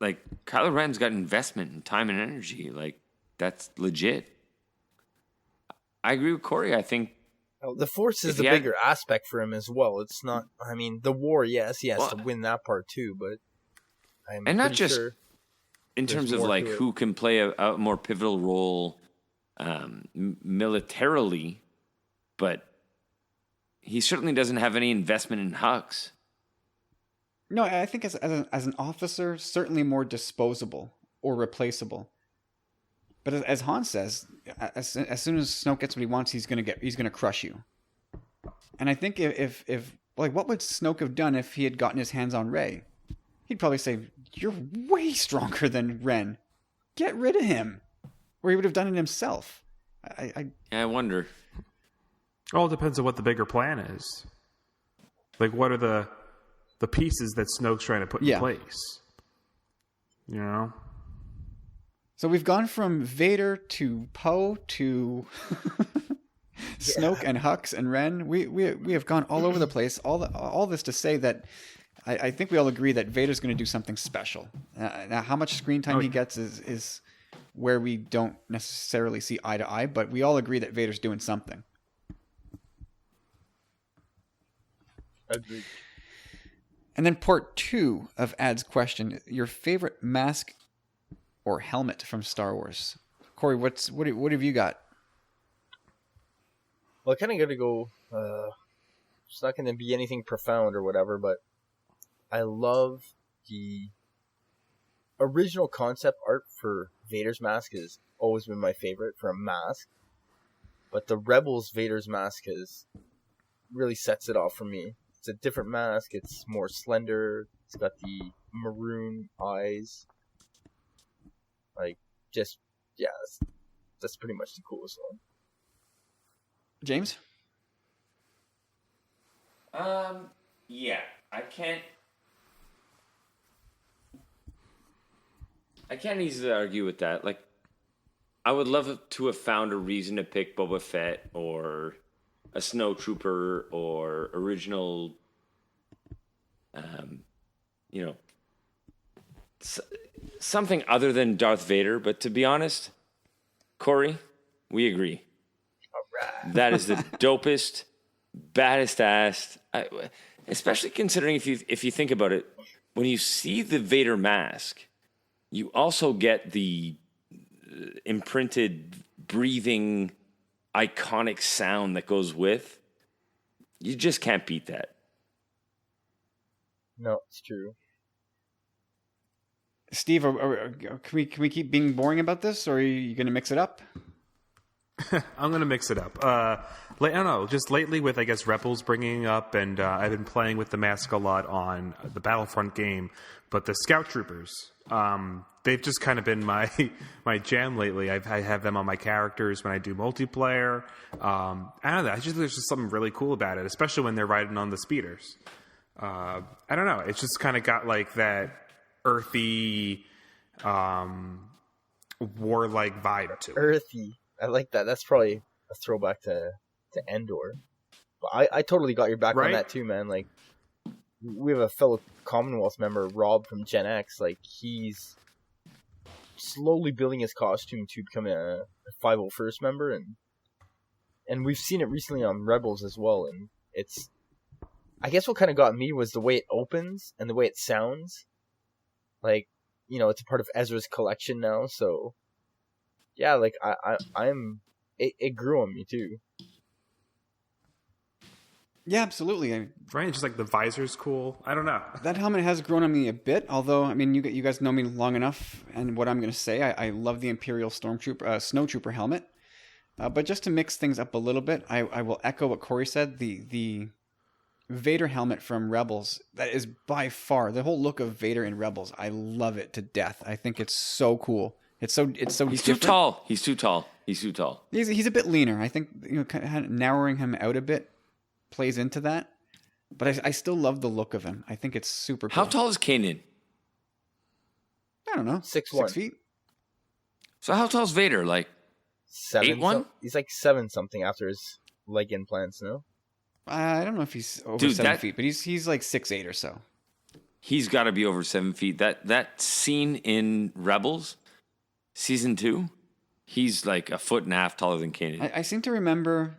like Kylo Ren's got investment in time and energy. Like, that's legit. I agree with Corey. I think the Force is the bigger aspect for him as well. It's not. I mean, the war, yes, he has to win that part too, but and not just in terms of like who can play a more pivotal role militarily, but he certainly doesn't have any investment in Hux. No, I think as an officer, certainly more disposable or replaceable. But as Han says, as soon as Snoke gets what he wants, he's gonna crush you. And I think if like, what would Snoke have done if he had gotten his hands on Rey? He'd probably say, "You're way stronger than Ren. Get rid of him," or he would have done it himself. I wonder. It all depends on what the bigger plan is. Like, what are the pieces that Snoke's trying to put in place? You know. So we've gone from Vader to Poe to Snoke and Hux and Ren. We have gone all over the place. All this to say that I think we all agree that Vader's going to do something special. Now, how much screen time he gets is where we don't necessarily see eye to eye, but we all agree that Vader's doing something. Agreed. And then part 2 of Ad's question: your favorite mask or helmet from Star Wars. Corey, what have you got? Well, I kind of got to go. It's not going to be anything profound or whatever, but I love the original concept art for Vader's mask. Has always been my favorite for a mask, but the Rebels Vader's mask really sets it off for me. It's a different mask. It's more slender. It's got the maroon eyes. Like, just, yeah, that's pretty much the coolest one. James? Yeah, I can't easily argue with that. Like, I would love to have found a reason to pick Boba Fett or a snowtrooper or original you know, something other than Darth Vader. But to be honest, Corey, we agree. That is the dopest, baddest ass. Especially considering if you think about it, when you see the Vader mask, you also get the imprinted, breathing, iconic sound that goes with. You just can't beat that. No, it's true. Steve, can we keep being boring about this, or are you going to mix it up? I'm going to mix it up. I don't know, just lately with, I guess, Rebels bringing up, and I've been playing with the mask a lot on the Battlefront game, but the Scout Troopers, they've just kind of been my jam lately. I have them on my characters when I do multiplayer. I don't know, I just think there's just something really cool about it, especially when they're riding on the speeders. I don't know, it's just kind of got like that earthy, warlike vibe to it. Earthy. I like that. That's probably a throwback to Endor. But I totally got your back on that too, man. Like, we have a fellow Commonwealth member, Rob from Gen X. Like, he's slowly building his costume to become a 501st member, and we've seen it recently on Rebels as well. And it's, I guess what kind of got me was the way it opens and the way it sounds. Like, you know, it's a part of Ezra's collection now, so yeah, like it grew on me too. Yeah, absolutely. Right, just like the visor's cool. I don't know. That helmet has grown on me a bit, although, I mean, you guys know me long enough, and what I'm going to say, I love the Imperial Snowtrooper helmet. But just to mix things up a little bit, I will echo what Corey said. The Vader helmet from Rebels, that is by far, the whole look of Vader in Rebels, I love it to death. I think it's so cool. It's so He's different. too tall. He's too tall. He's a bit leaner. I think, kind of narrowing him out a bit plays into that. But I still love the look of him. I think it's super cool. How tall is Kanan? I don't know. 6'1". 6 feet? So how tall is Vader? Like 8'1"? He's like 7 something after his leg implants, no? I don't know if he's over 7 feet, but he's like 6'8" or so. He's got to be over 7 feet. That scene in Rebels, season 2, he's like a foot and a half taller than Kanan. I seem to remember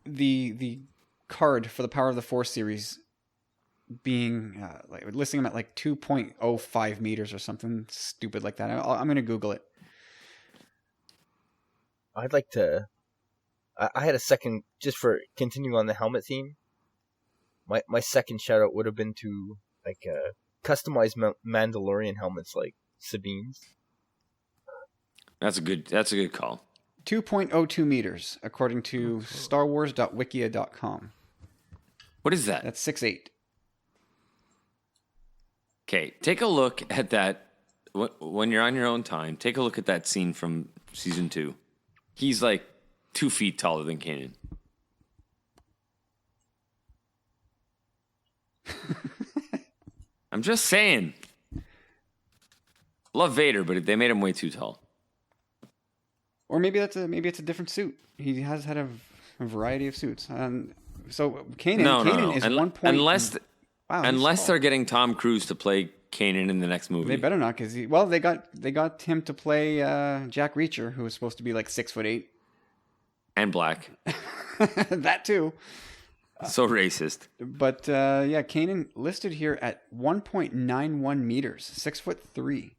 the card for the Power of the Force series being like listing him at like 2.05 meters or something stupid like that. I'm going to Google it. I'd like to. I had a second, just for continuing on the helmet theme. My second shout out would have been to like customized Mandalorian helmets like Sabine's. That's a good call. 2.02 meters, according to StarWars.wikia.com. What is that? That's 6'8". Okay, take a look at that. When you're on your own time, take a look at that scene from season 2. He's like 2 feet taller than Kanan. I'm just saying. Love Vader, but they made him way too tall. Or maybe it's a different suit. He has had a variety of suits. So Kanan, No. is 1 point. Unless they're getting Tom Cruise to play Kanan in the next movie. They better not, because they got him to play Jack Reacher, who was supposed to be like 6'8". And black. That too. So racist. But Kanan listed here at 1.91 meters, 6'3".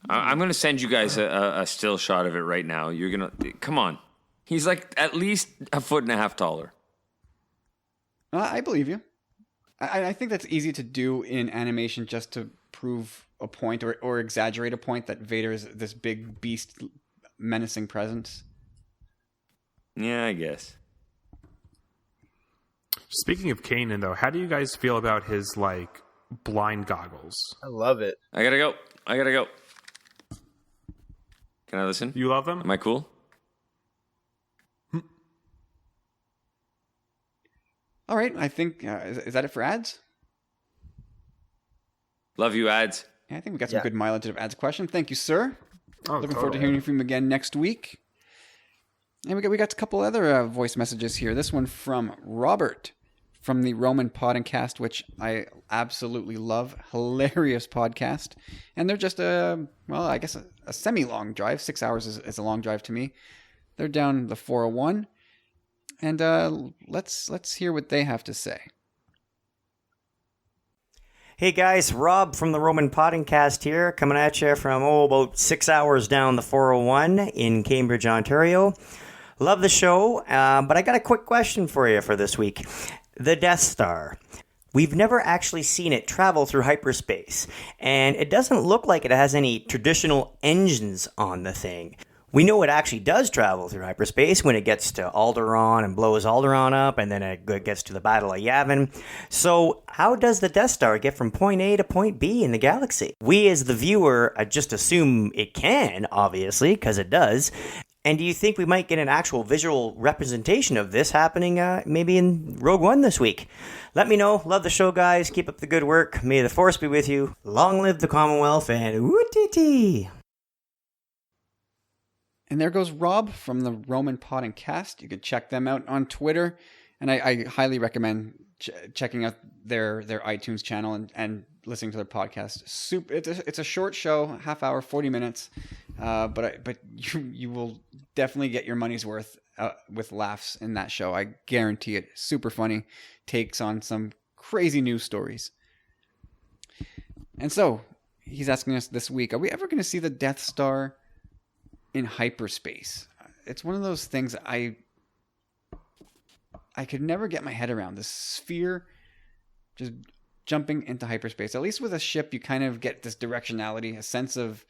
I'm going to send you guys a still shot of it right now. You're going to... Come on. He's like at least a foot and a half taller. I believe you. I think that's easy to do in animation just to prove a point or exaggerate a point that Vader is this big beast menacing presence. Yeah, I guess. Speaking of Kanan, though, how do you guys feel about his, like, blind goggles? I love it. I gotta go. Can I listen? You love them? Am I cool? All right, I think, is that it for ads? Love you, ads. Yeah, I think we got some good mileage of ads question. Thank you, sir. Looking forward to totally. hearing from you again next week. And we got a couple other voice messages here. This one from Robert from the Roman Podcast, which I absolutely love. Hilarious podcast. And they're just a semi-long drive. 6 hours is a long drive to me. They're down the 401. And let's hear what they have to say. Hey guys, Rob from the Roman Podcast here, coming at you from about 6 hours down the 401 in Cambridge, Ontario. Love the show, but I got a quick question for you for this week. The Death Star. We've never actually seen it travel through hyperspace, and it doesn't look like it has any traditional engines on the thing. We know it actually does travel through hyperspace when it gets to Alderaan and blows Alderaan up, and then it gets to the Battle of Yavin. So how does the Death Star get from point A to point B in the galaxy? We as the viewer just assume it can, obviously, because it does. And do you think we might get an actual visual representation of this happening maybe in Rogue One this week? Let me know. Love the show, guys. Keep up the good work. May the Force be with you. Long live the Commonwealth, and woo-tee-tee. And there goes Rob from the Roman Podcast. You could check them out on Twitter. And I highly recommend checking out their iTunes channel and listening to their podcast. It's a short show, half hour, 40 minutes. But you will definitely get your money's worth with laughs in that show. I guarantee it. Super funny takes on some crazy news stories. And so he's asking us this week, are we ever going to see the Death Star in hyperspace? It's one of those things I could never get my head around. The sphere just jumping into hyperspace. At least with a ship, you kind of get this directionality, a sense of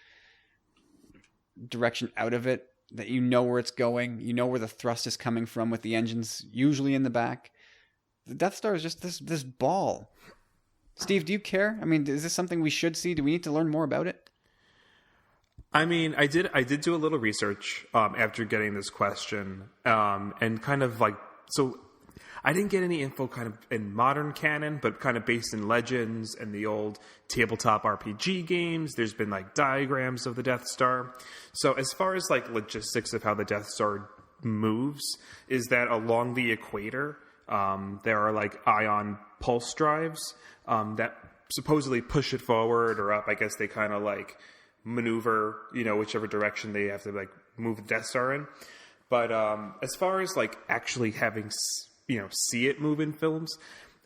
direction out of it, that you know where it's going, you know where the thrust is coming from with the engines usually in the back. The Death Star is just this ball. Steve, do you care? I mean, is this something we should see? Do we need to learn more about it? I mean, I did do a little research after getting this question, and kind of like, so I didn't get any info kind of in modern canon, but kind of based in legends and the old tabletop RPG games. There's been like diagrams of the Death Star. So as far as like logistics of how the Death Star moves, is that along the equator, there are like ion pulse drives that supposedly push it forward or up. I guess they kind of like maneuver, whichever direction they have to like move the Death Star in. But as far as like actually having see it move in films,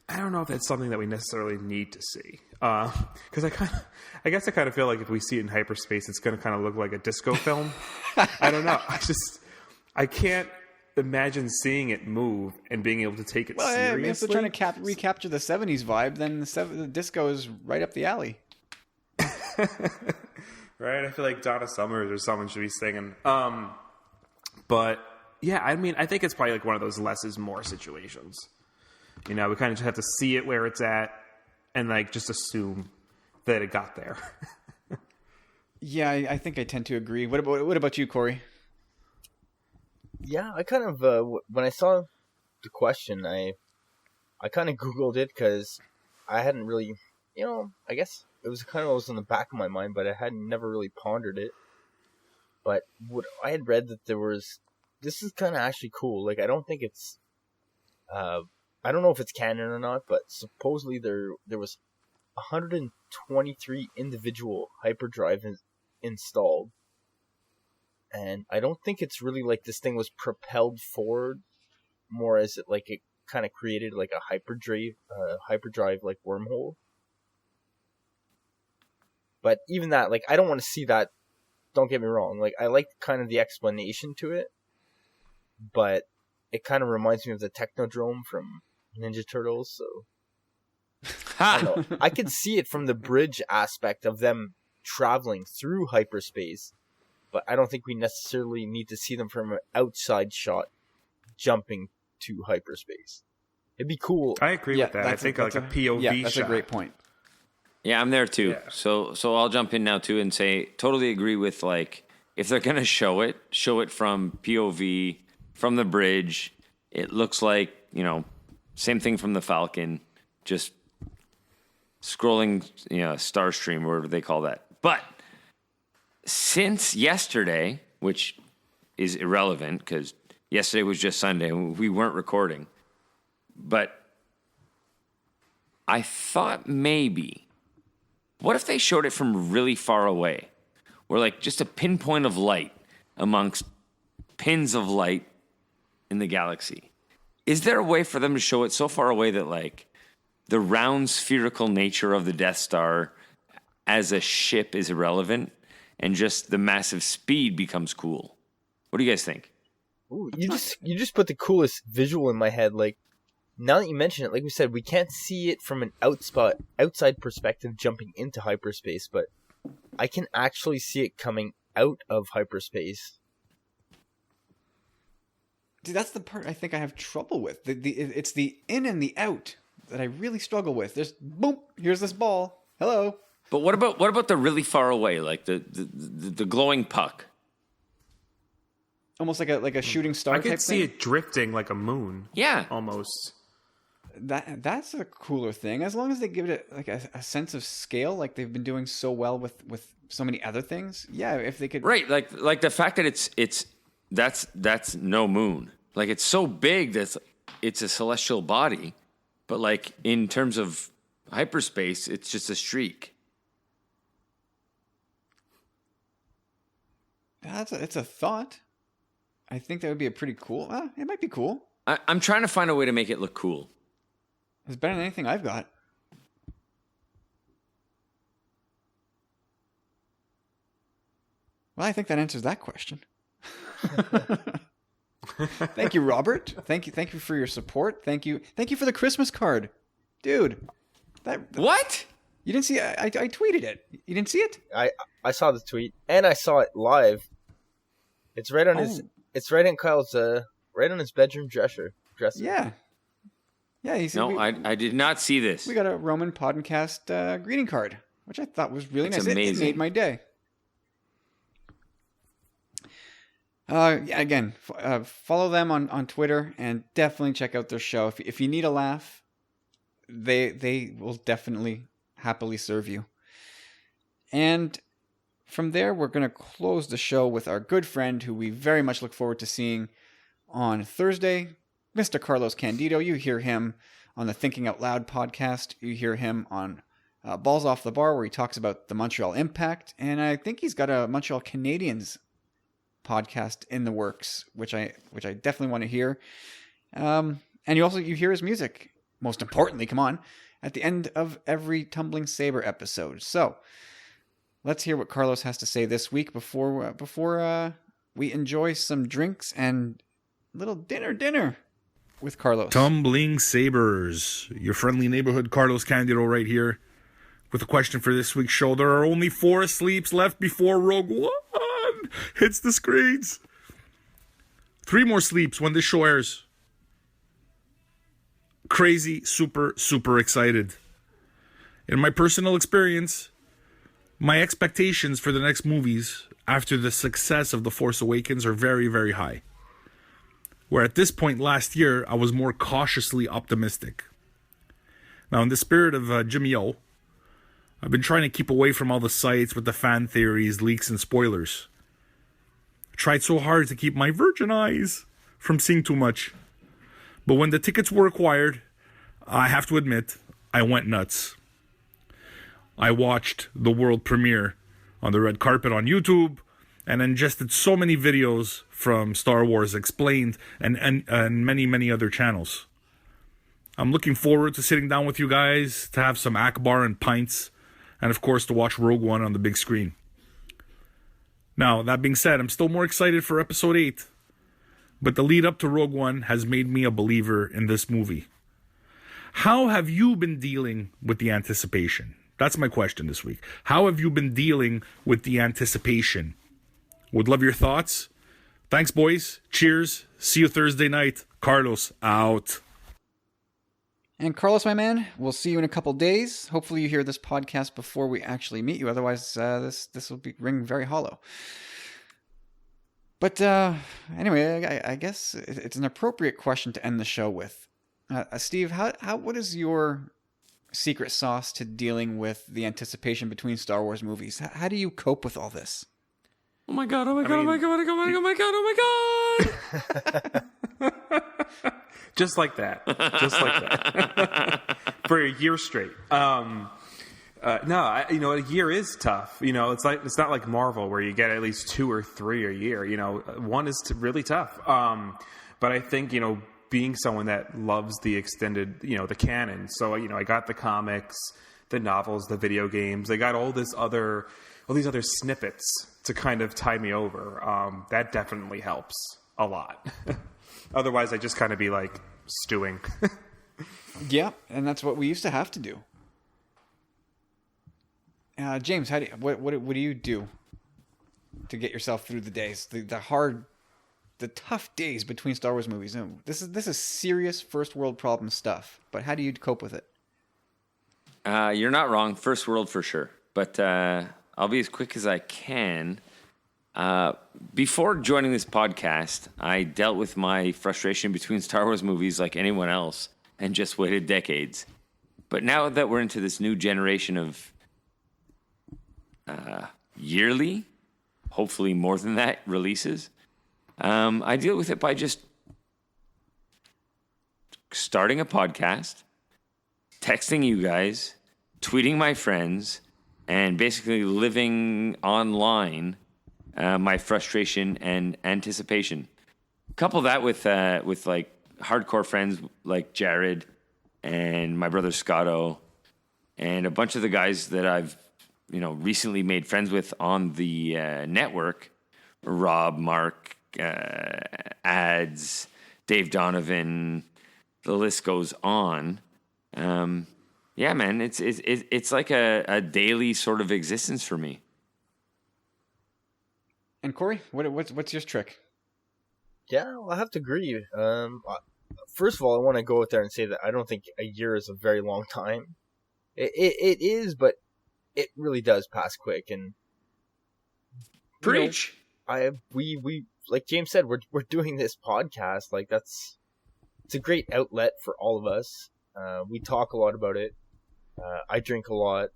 I don't know if that's something that we necessarily need to see. Because I guess I kind of feel like if we see it in hyperspace, it's going to kind of look like a disco film. I don't know. I can't imagine seeing it move and being able to take it seriously. I mean, if they're trying to recapture the 70s vibe, then the disco is right up the alley. Right? I feel like Donna Summers or someone should be singing. But yeah, I mean, I think it's probably like one of those less is more situations. We kind of just have to see it where it's at and like just assume that it got there. Yeah, I think I tend to agree. What about you, Corey? Yeah, I kind of when I saw the question, I kind of Googled it because I hadn't really, I guess it was kind of always in the back of my mind, but I had never really pondered it. But what I had read that this is kind of actually cool. Like, I don't think it's, I don't know if it's canon or not, but supposedly there was 123 individual hyperdrive installed. And I don't think it's really like this thing was propelled forward, more as it kind of created like a hyperdrive like wormhole. But even that, like, I don't want to see that. Don't get me wrong. Like, I like kind of the explanation to it, but it kind of reminds me of the Technodrome from Ninja Turtles. So I don't know. I could see it from the bridge aspect of them traveling through hyperspace, but I don't think we necessarily need to see them from an outside shot jumping to hyperspace. It'd be cool. I agree with that. I think like a POV yeah, that's shot. a great point. Yeah, I'm there too. Yeah. So I'll jump in now too and say totally agree with, like, if they're gonna show it from POV, from the bridge. It looks like, same thing from the Falcon, just scrolling, Starstream, whatever they call that. But since yesterday, which is irrelevant because yesterday was just Sunday and we weren't recording, but I thought maybe, what if they showed it from really far away? Where like just a pinpoint of light amongst pins of light in the galaxy. Is there a way for them to show it so far away that like the round spherical nature of the Death Star as a ship is irrelevant and just the massive speed becomes cool? What do you guys think? Ooh, you just put the coolest visual in my head. Like, now that you mention it, like we said, we can't see it from an outside perspective jumping into hyperspace, but I can actually see it coming out of hyperspace. See, that's the part I think I have trouble with. It's the in and the out that I really struggle with. There's boom, here's this ball. Hello. But what about the really far away, like the glowing puck? Almost like a shooting star I type could see thing. it drifting like a moon. Yeah. Almost. That's a cooler thing, as long as they give it like a sense of scale, like they've been doing so well with so many other things. Yeah, if they could. Right, like the fact that that's no moon. Like it's so big that it's a celestial body, but like in terms of hyperspace, it's just a streak. It's a thought. I think that would be a pretty cool. It might be cool. I'm trying to find a way to make it look cool. It's better than anything I've got. Well, I think that answers that question. Thank you, Robert. Thank you for your support. Thank you for the Christmas card, dude. What? You didn't see? I tweeted it. You didn't see it? I saw the tweet and I saw it live. It's right on his. It's right in Kyle's. Right on his bedroom dresser. Yeah. Yeah. I did not see this. We got a Roman Podcast greeting card, which I thought was really nice. Amazing. It made my day. Again, follow them on Twitter and definitely check out their show. If you need a laugh, they will definitely happily serve you. And from there, we're going to close the show with our good friend who we very much look forward to seeing on Thursday, Mr. Carlos Candido. You hear him on the Thinking Out Loud podcast. You hear him on Balls Off the Bar, where he talks about the Montreal Impact. And I think he's got a Montreal Canadiens podcast in the works, which I definitely want to hear. And you hear his music, most importantly, come on, at the end of every Tumbling Saber episode. So let's hear what Carlos has to say this week before we enjoy some drinks and little dinner with Carlos. Tumbling Sabers, your friendly neighborhood Carlos Candido right here with a question for this week's show. There are only 4 sleeps left before Rogue One hits the screens. 3 more sleeps when this show airs. Crazy, super excited. In my personal experience, my expectations for the next movies after the success of The Force Awakens are very, very high. Where at this point last year, I was more cautiously optimistic. Now, in the spirit of Jimmy O, I've been trying to keep away from all the sites with the fan theories, leaks, and spoilers. I tried so hard to keep my virgin eyes from seeing too much. But when the tickets were acquired, I have to admit, I went nuts. I watched the world premiere on the red carpet on YouTube and ingested so many videos from Star Wars Explained and many, many other channels. I'm looking forward to sitting down with you guys to have some Akbar and pints, and of course to watch Rogue One on the big screen. Now, that being said, I'm still more excited for Episode 8, but the lead up to Rogue One has made me a believer in this movie. How have you been dealing with the anticipation? That's my question this week. How have you been dealing with the anticipation? Would love your thoughts. Thanks, boys. Cheers. See you Thursday night. Carlos, out. And Carlos, my man, we'll see you in a couple days. Hopefully you hear this podcast before we actually meet you. Otherwise, this will ring very hollow. But anyway, I guess it's an appropriate question to end the show with. Steve, what is your secret sauce to dealing with the anticipation between Star Wars movies? How do you cope with all this? Oh my god, oh my god, oh my god, oh my god, oh my god. Just like that. Just like that. for a year straight. No, a year is tough. It's not like Marvel where you get at least 2 or 3 a year. One is really tough. But I think being someone that loves the extended, the canon. So I got the comics, the novels, the video games. I got all these other snippets to kind of tie me over. That definitely helps a lot. Otherwise, I just kind of be like stewing. Yeah, and that's what we used to have to do. James, what do you do to get yourself through the days, the tough days between Star Wars movies? This is serious first world problem stuff. But how do you cope with it? You're not wrong. First world for sure. But I'll be as quick as I can. Before joining this podcast, I dealt with my frustration between Star Wars movies like anyone else and just waited decades. But now that we're into this new generation of yearly, hopefully more than that, releases, I deal with it by just starting a podcast, texting you guys, tweeting my friends, and basically living online my frustration and anticipation. Couple that with like hardcore friends like Jared and my brother Scotto and a bunch of the guys that I've recently made friends with on the network, Rob, Mark, Ads, Dave Donovan, the list goes on. Yeah, man, it's like a daily sort of existence for me. And Corey, what's your trick? Yeah, well, I have to agree. First of all, I want to go out there and say that I don't think a year is a very long time. It is, but it really does pass quick. And preach. We like James said, we're doing this podcast. Like it's a great outlet for all of us. We talk a lot about it. I drink a lot.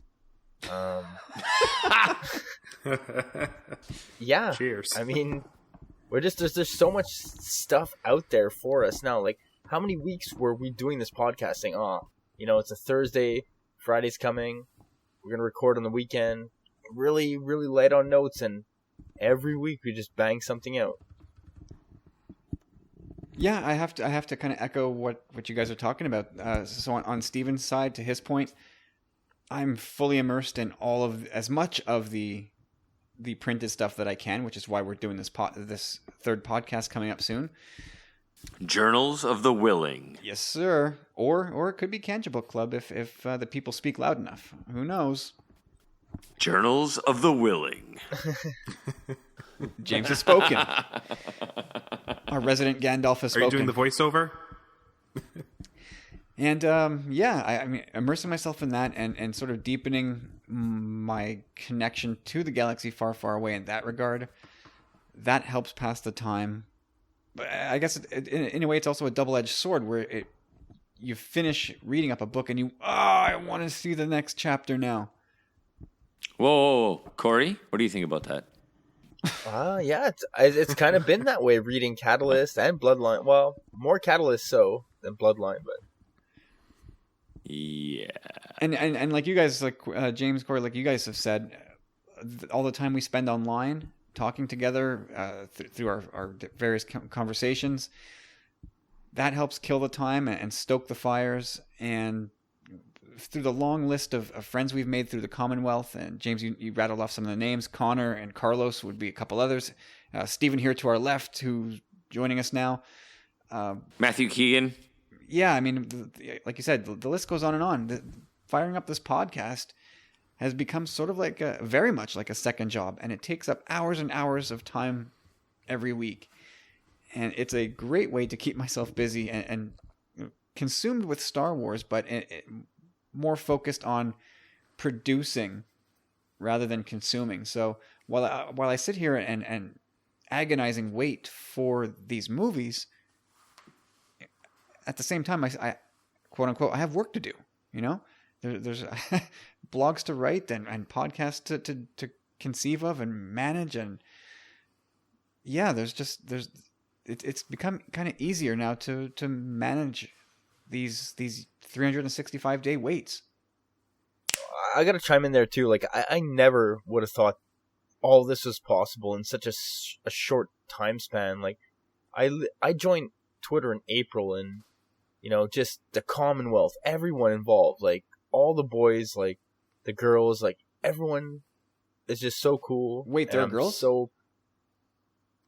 Yeah. Cheers. I mean, there's so much stuff out there for us now. Like, how many weeks were we doing this podcast saying, it's a Thursday, Friday's coming, we're gonna record on the weekend, really, really light on notes, and every week we just bang something out. Yeah, I have to kind of echo what you guys are talking about. So on Steven's side, to his point, I'm fully immersed in as much of the printed stuff that I can, which is why we're doing this third podcast coming up soon. Journals of the Willing. Yes, sir. Or it could be Canja Book Club if the people speak loud enough. Who knows? Journals of the Willing. James has spoken. Our resident Gandalf has spoken. Are you doing the voiceover? And I mean, immersing myself in that and sort of deepening my connection to the galaxy far, far away in that regard, that helps pass the time. But I guess in a way, it's also a double-edged sword where you finish reading up a book and I want to see the next chapter now. Whoa. Corey, what do you think about that? Yeah, it's kind of been that way reading Catalyst and Bloodline. Well, more Catalyst than Bloodline, but yeah. And like you guys, like James, Corey, like you guys have said, all the time we spend online talking together through our various conversations, that helps kill the time and stoke the fires. And through the long list of friends we've made through the Commonwealth, and James, you rattled off some of the names. Connor and Carlos would be a couple others. Stephen here to our left, who's joining us now. Matthew Keegan. Yeah, I mean, like you said, the list goes on and on. Firing up this podcast has become sort of like very much like a second job, and it takes up hours and hours of time every week. And it's a great way to keep myself busy and consumed with Star Wars, but more focused on producing rather than consuming. So while I sit here and agonizing wait for these movies, at the same time, I quote unquote, I have work to do. There's blogs to write and podcasts to conceive of and manage, and yeah, it's become kind of easier now to manage these 365-day waits. I gotta chime in there too. Like I never would have thought all this was possible in such a short time span. Like I joined Twitter in April, and just the Commonwealth, everyone involved, like all the boys, like the girls, like everyone is just so cool. Wait, there are girls? So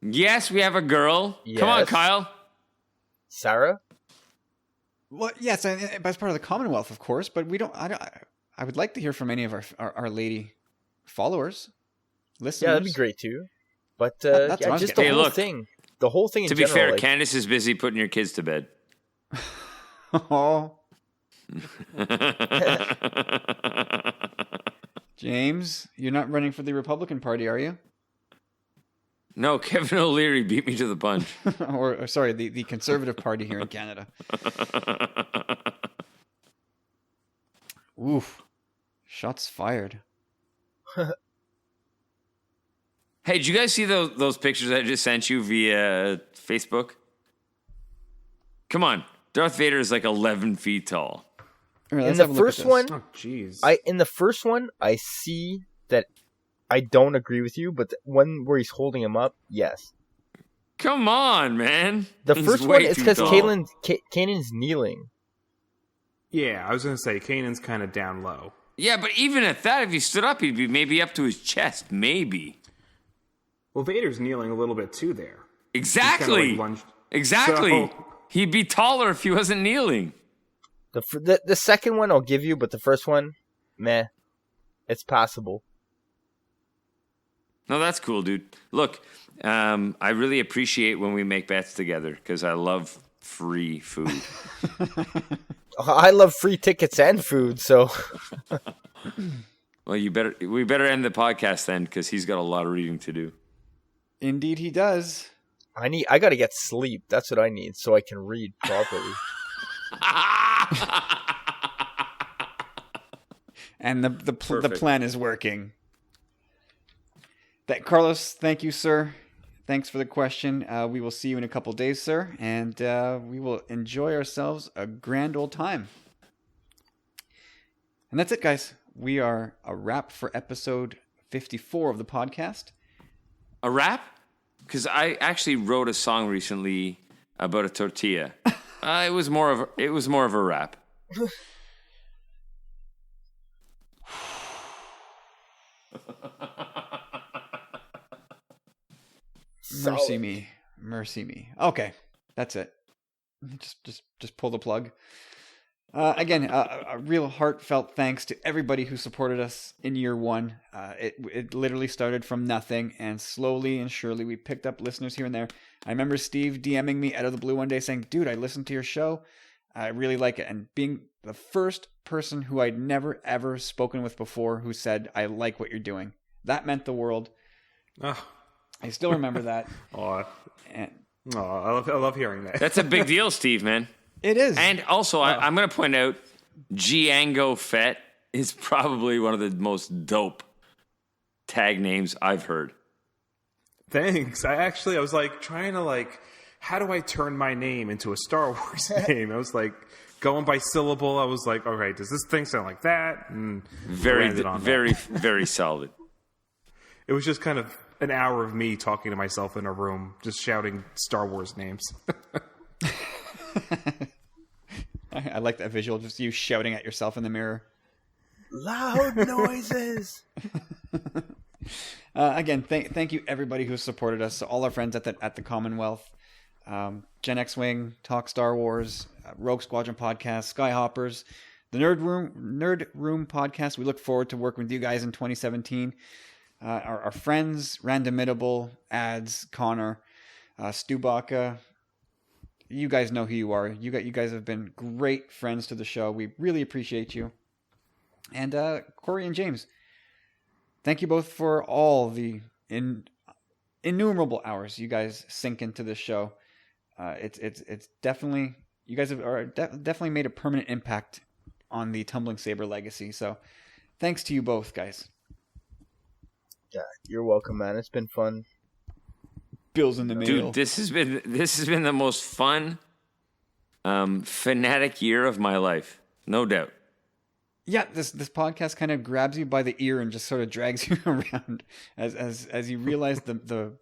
Yes, we have a girl. Come on, Yes. Kyle. Sarah. Well, yes, as part of the Commonwealth, of course, but we don't. I would like to hear from any of our lady followers, listeners. Yeah, that'd be great too. But That's what I was just getting the at. whole Hey, look, thing. The whole thing. To in be general, fair, like, Candace is busy putting your kids to bed. Oh, James, you're not running for the Republican Party, are you? No, Kevin O'Leary beat me to the punch. or sorry, the Conservative Party here in Canada. Oof, shots fired. Hey, did you guys see those pictures I just sent you via Facebook? Come on, Darth Vader is like 11 feet tall. All right, in let's the have a look at first this. one, Oh, jeez. in the first one, I see that I don't agree with you, but the one where he's holding him up, yes. Come on, man. The He's first way one is too because tall. Kanan's kneeling. Yeah, I was gonna say Kanan's kind of down low. Yeah, but even at that, if he stood up, he'd be maybe up to his chest. Maybe. Well, Vader's kneeling a little bit too there. Exactly. He's kinda, like, lunged. Exactly. So- He'd be taller if he wasn't kneeling. The second one I'll give you, but the first one, meh, it's passable. No, that's cool, dude. Look, I really appreciate when we make bets together because I love free food. I love free tickets and food, so Well, we better end the podcast then because he's got a lot of reading to do. Indeed, he does. I gotta get sleep. That's what I need, so I can read properly. And the Perfect. plan is working. Carlos, thank you, sir. Thanks for the question. We will see you in a couple days, sir, and we will enjoy ourselves a grand old time. And that's it, guys. We are a wrap for episode 54 of the podcast. A rap? Because I actually wrote a song recently about a tortilla. It was more of a rap. Mercy me. Okay, that's it. Just pull the plug. Again, a real heartfelt thanks to everybody who supported us in year one. It literally started from nothing, and slowly and surely we picked up listeners here and there. I remember Steve DMing me out of the blue one day saying, "Dude, I listened to your show. I really like it." And being the first person who I'd never ever spoken with before who said, "I like what you're doing." That meant the world. Oh, I still remember that. And I love hearing that. That's a big deal, Steve, man. it is. And also, I'm going to point out, Giango Fett is probably one of the most dope tag names I've heard. Thanks. I was like trying to how do I turn my name into a Star Wars name? I was like going by syllable. I was like, all right, does this thing sound like that? And Very, landed on that. very, very solid. It was just kind of an hour of me talking to myself in a room, just shouting Star Wars names. I like that visual, just you shouting at yourself in the mirror. Loud noises. Again, thank you everybody who supported us. So all our friends at the Commonwealth, Gen X Wing, Talk Star Wars, Rogue Squadron Podcast, Skyhoppers, the Nerd Room Podcast. We look forward to working with you guys in 2017. Our friends, Randomitable, Ads, Connor, Stu Baca. You guys know who you are. You guys have been great friends to the show. We really appreciate you. And Corey and James, thank you both for all the innumerable hours you guys sink into this show. It's definitely, you guys have definitely made a permanent impact on the Tumbling Saber legacy. So thanks to you both, guys. Yeah, you're welcome, man. It's been fun. Bills in the mail. Dude, this has been the most fun fanatic year of my life, no doubt. Yeah, this podcast kind of grabs you by the ear and just sort of drags you around as you realize the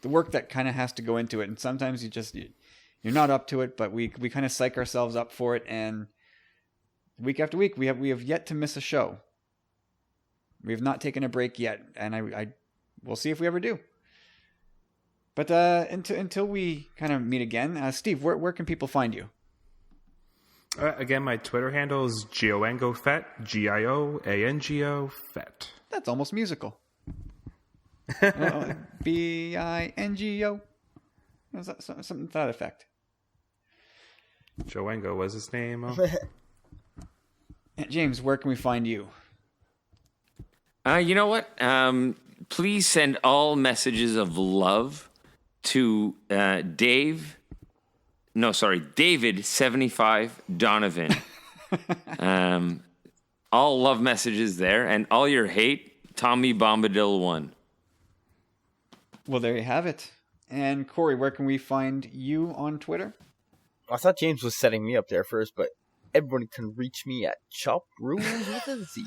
work that kind of has to go into it, and sometimes you're not up to it, but we kind of psych ourselves up for it, and week after week we have yet to miss a show. We have not taken a break yet, and we'll see if we ever do. But until we kind of meet again, Steve, where can people find you? Again, my Twitter handle is GioAngoFet, GIOANGO Fet. That's almost musical. BINGO. Something to that effect. Joango was his name. Oh. James, where can we find you? You know what? Please send all messages of love to David75 Donovan. All love messages there, and all your hate, Tommy Bombadil 1. Well, there you have it. And Corey, where can we find you on Twitter? I thought James was setting me up there first, but everyone can reach me at Chop Rules with a Z.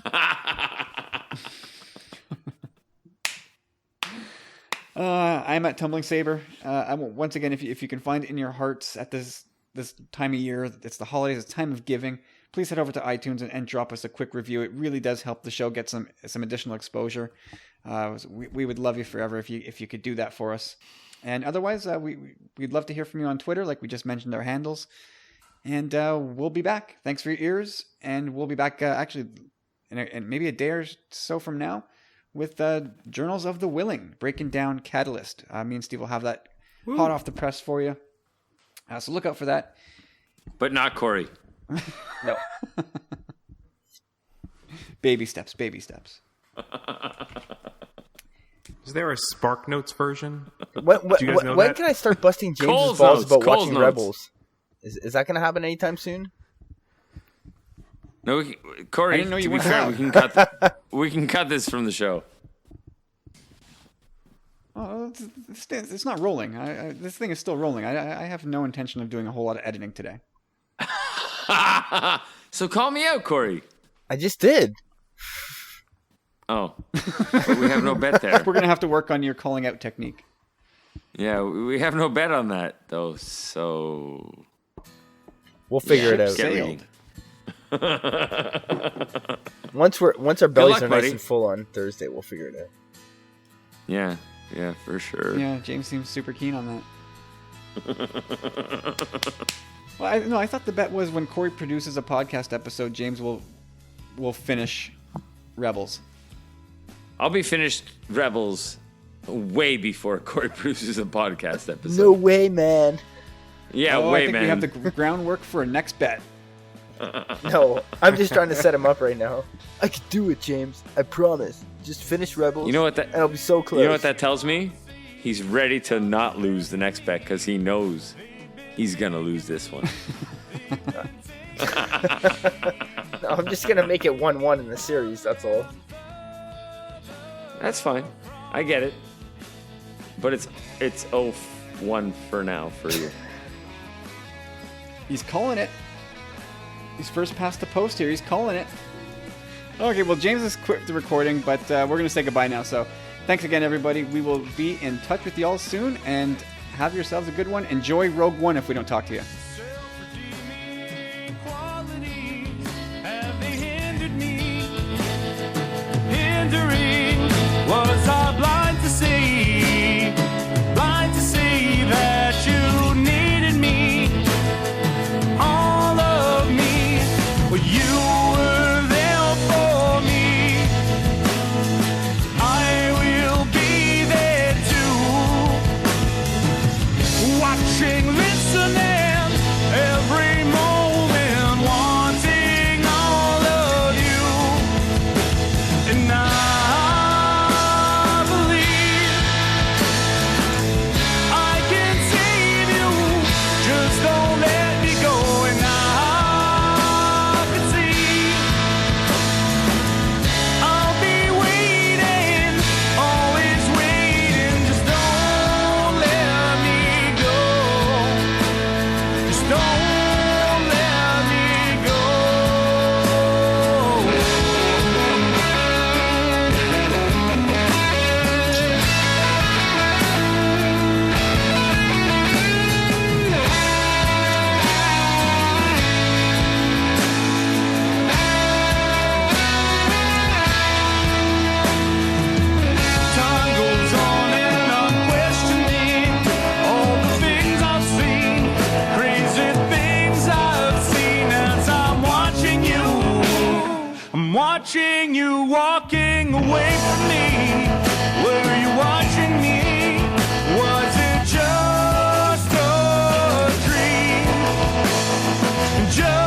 I'm at Tumbling Saber. Once again, if you can find it in your hearts at this time of year, it's the holidays, it's time of giving. Please head over to iTunes and drop us a quick review. It really does help the show get some additional exposure. We would love you forever if you could do that for us. And otherwise, we'd love to hear from you on Twitter, like we just mentioned our handles. And we'll be back. Thanks for your ears, and we'll be back actually in maybe a day or so from now, with Journals of the Willing, breaking down Catalyst. Me and Steve will have that hot off the press for you. So look out for that. But not Corey. No. Baby steps, baby steps. Is there a Spark Notes version? When that? can I start busting James's Cole's balls notes, about Cole's watching notes. Rebels? Is that going to happen anytime soon? No, Corey. I didn't know you to be wanted fair, that. we can cut this from the show. Oh, it's not rolling. This thing is still rolling. I have no intention of doing a whole lot of editing today. So call me out, Corey. I just did. Oh, but we have no bet there. We're gonna have to work on your calling out technique. Yeah, we have no bet on that though. So We'll figure it out. Get ready. Once our bellies luck, are buddy. nice and full on Thursday, we'll figure it out. Yeah, for sure. Yeah, James seems super keen on that. Well, I thought the bet was when Corey produces a podcast episode, James will finish Rebels. I'll be finished Rebels way before Corey produces a podcast episode. No way, man. Yeah, I way, think man. we have the groundwork for a next bet. No, I'm just trying to set him up right now. I could do it, James. I promise. Just finish Rebels. You know what that? And I'll be so close. You know what that tells me? He's ready to not lose the next bet because he knows he's gonna lose this one. No, I'm just gonna make it 1-1 in the series. That's all. That's fine. I get it. But it's 0-1 for now for you. He's calling it. He's first past the post here. He's calling it. Okay, well, James has quit the recording, but we're going to say goodbye now. So thanks again, everybody. We will be in touch with you all soon, and have yourselves a good one. Enjoy Rogue One if we don't talk to you. Was I blind to see that you needed me, all of me? Well, you were there for me. I will be there too, watching, listening, every moment, wanting all of you, and I watching you walking away from me. Were you watching me? Was it just a dream? Just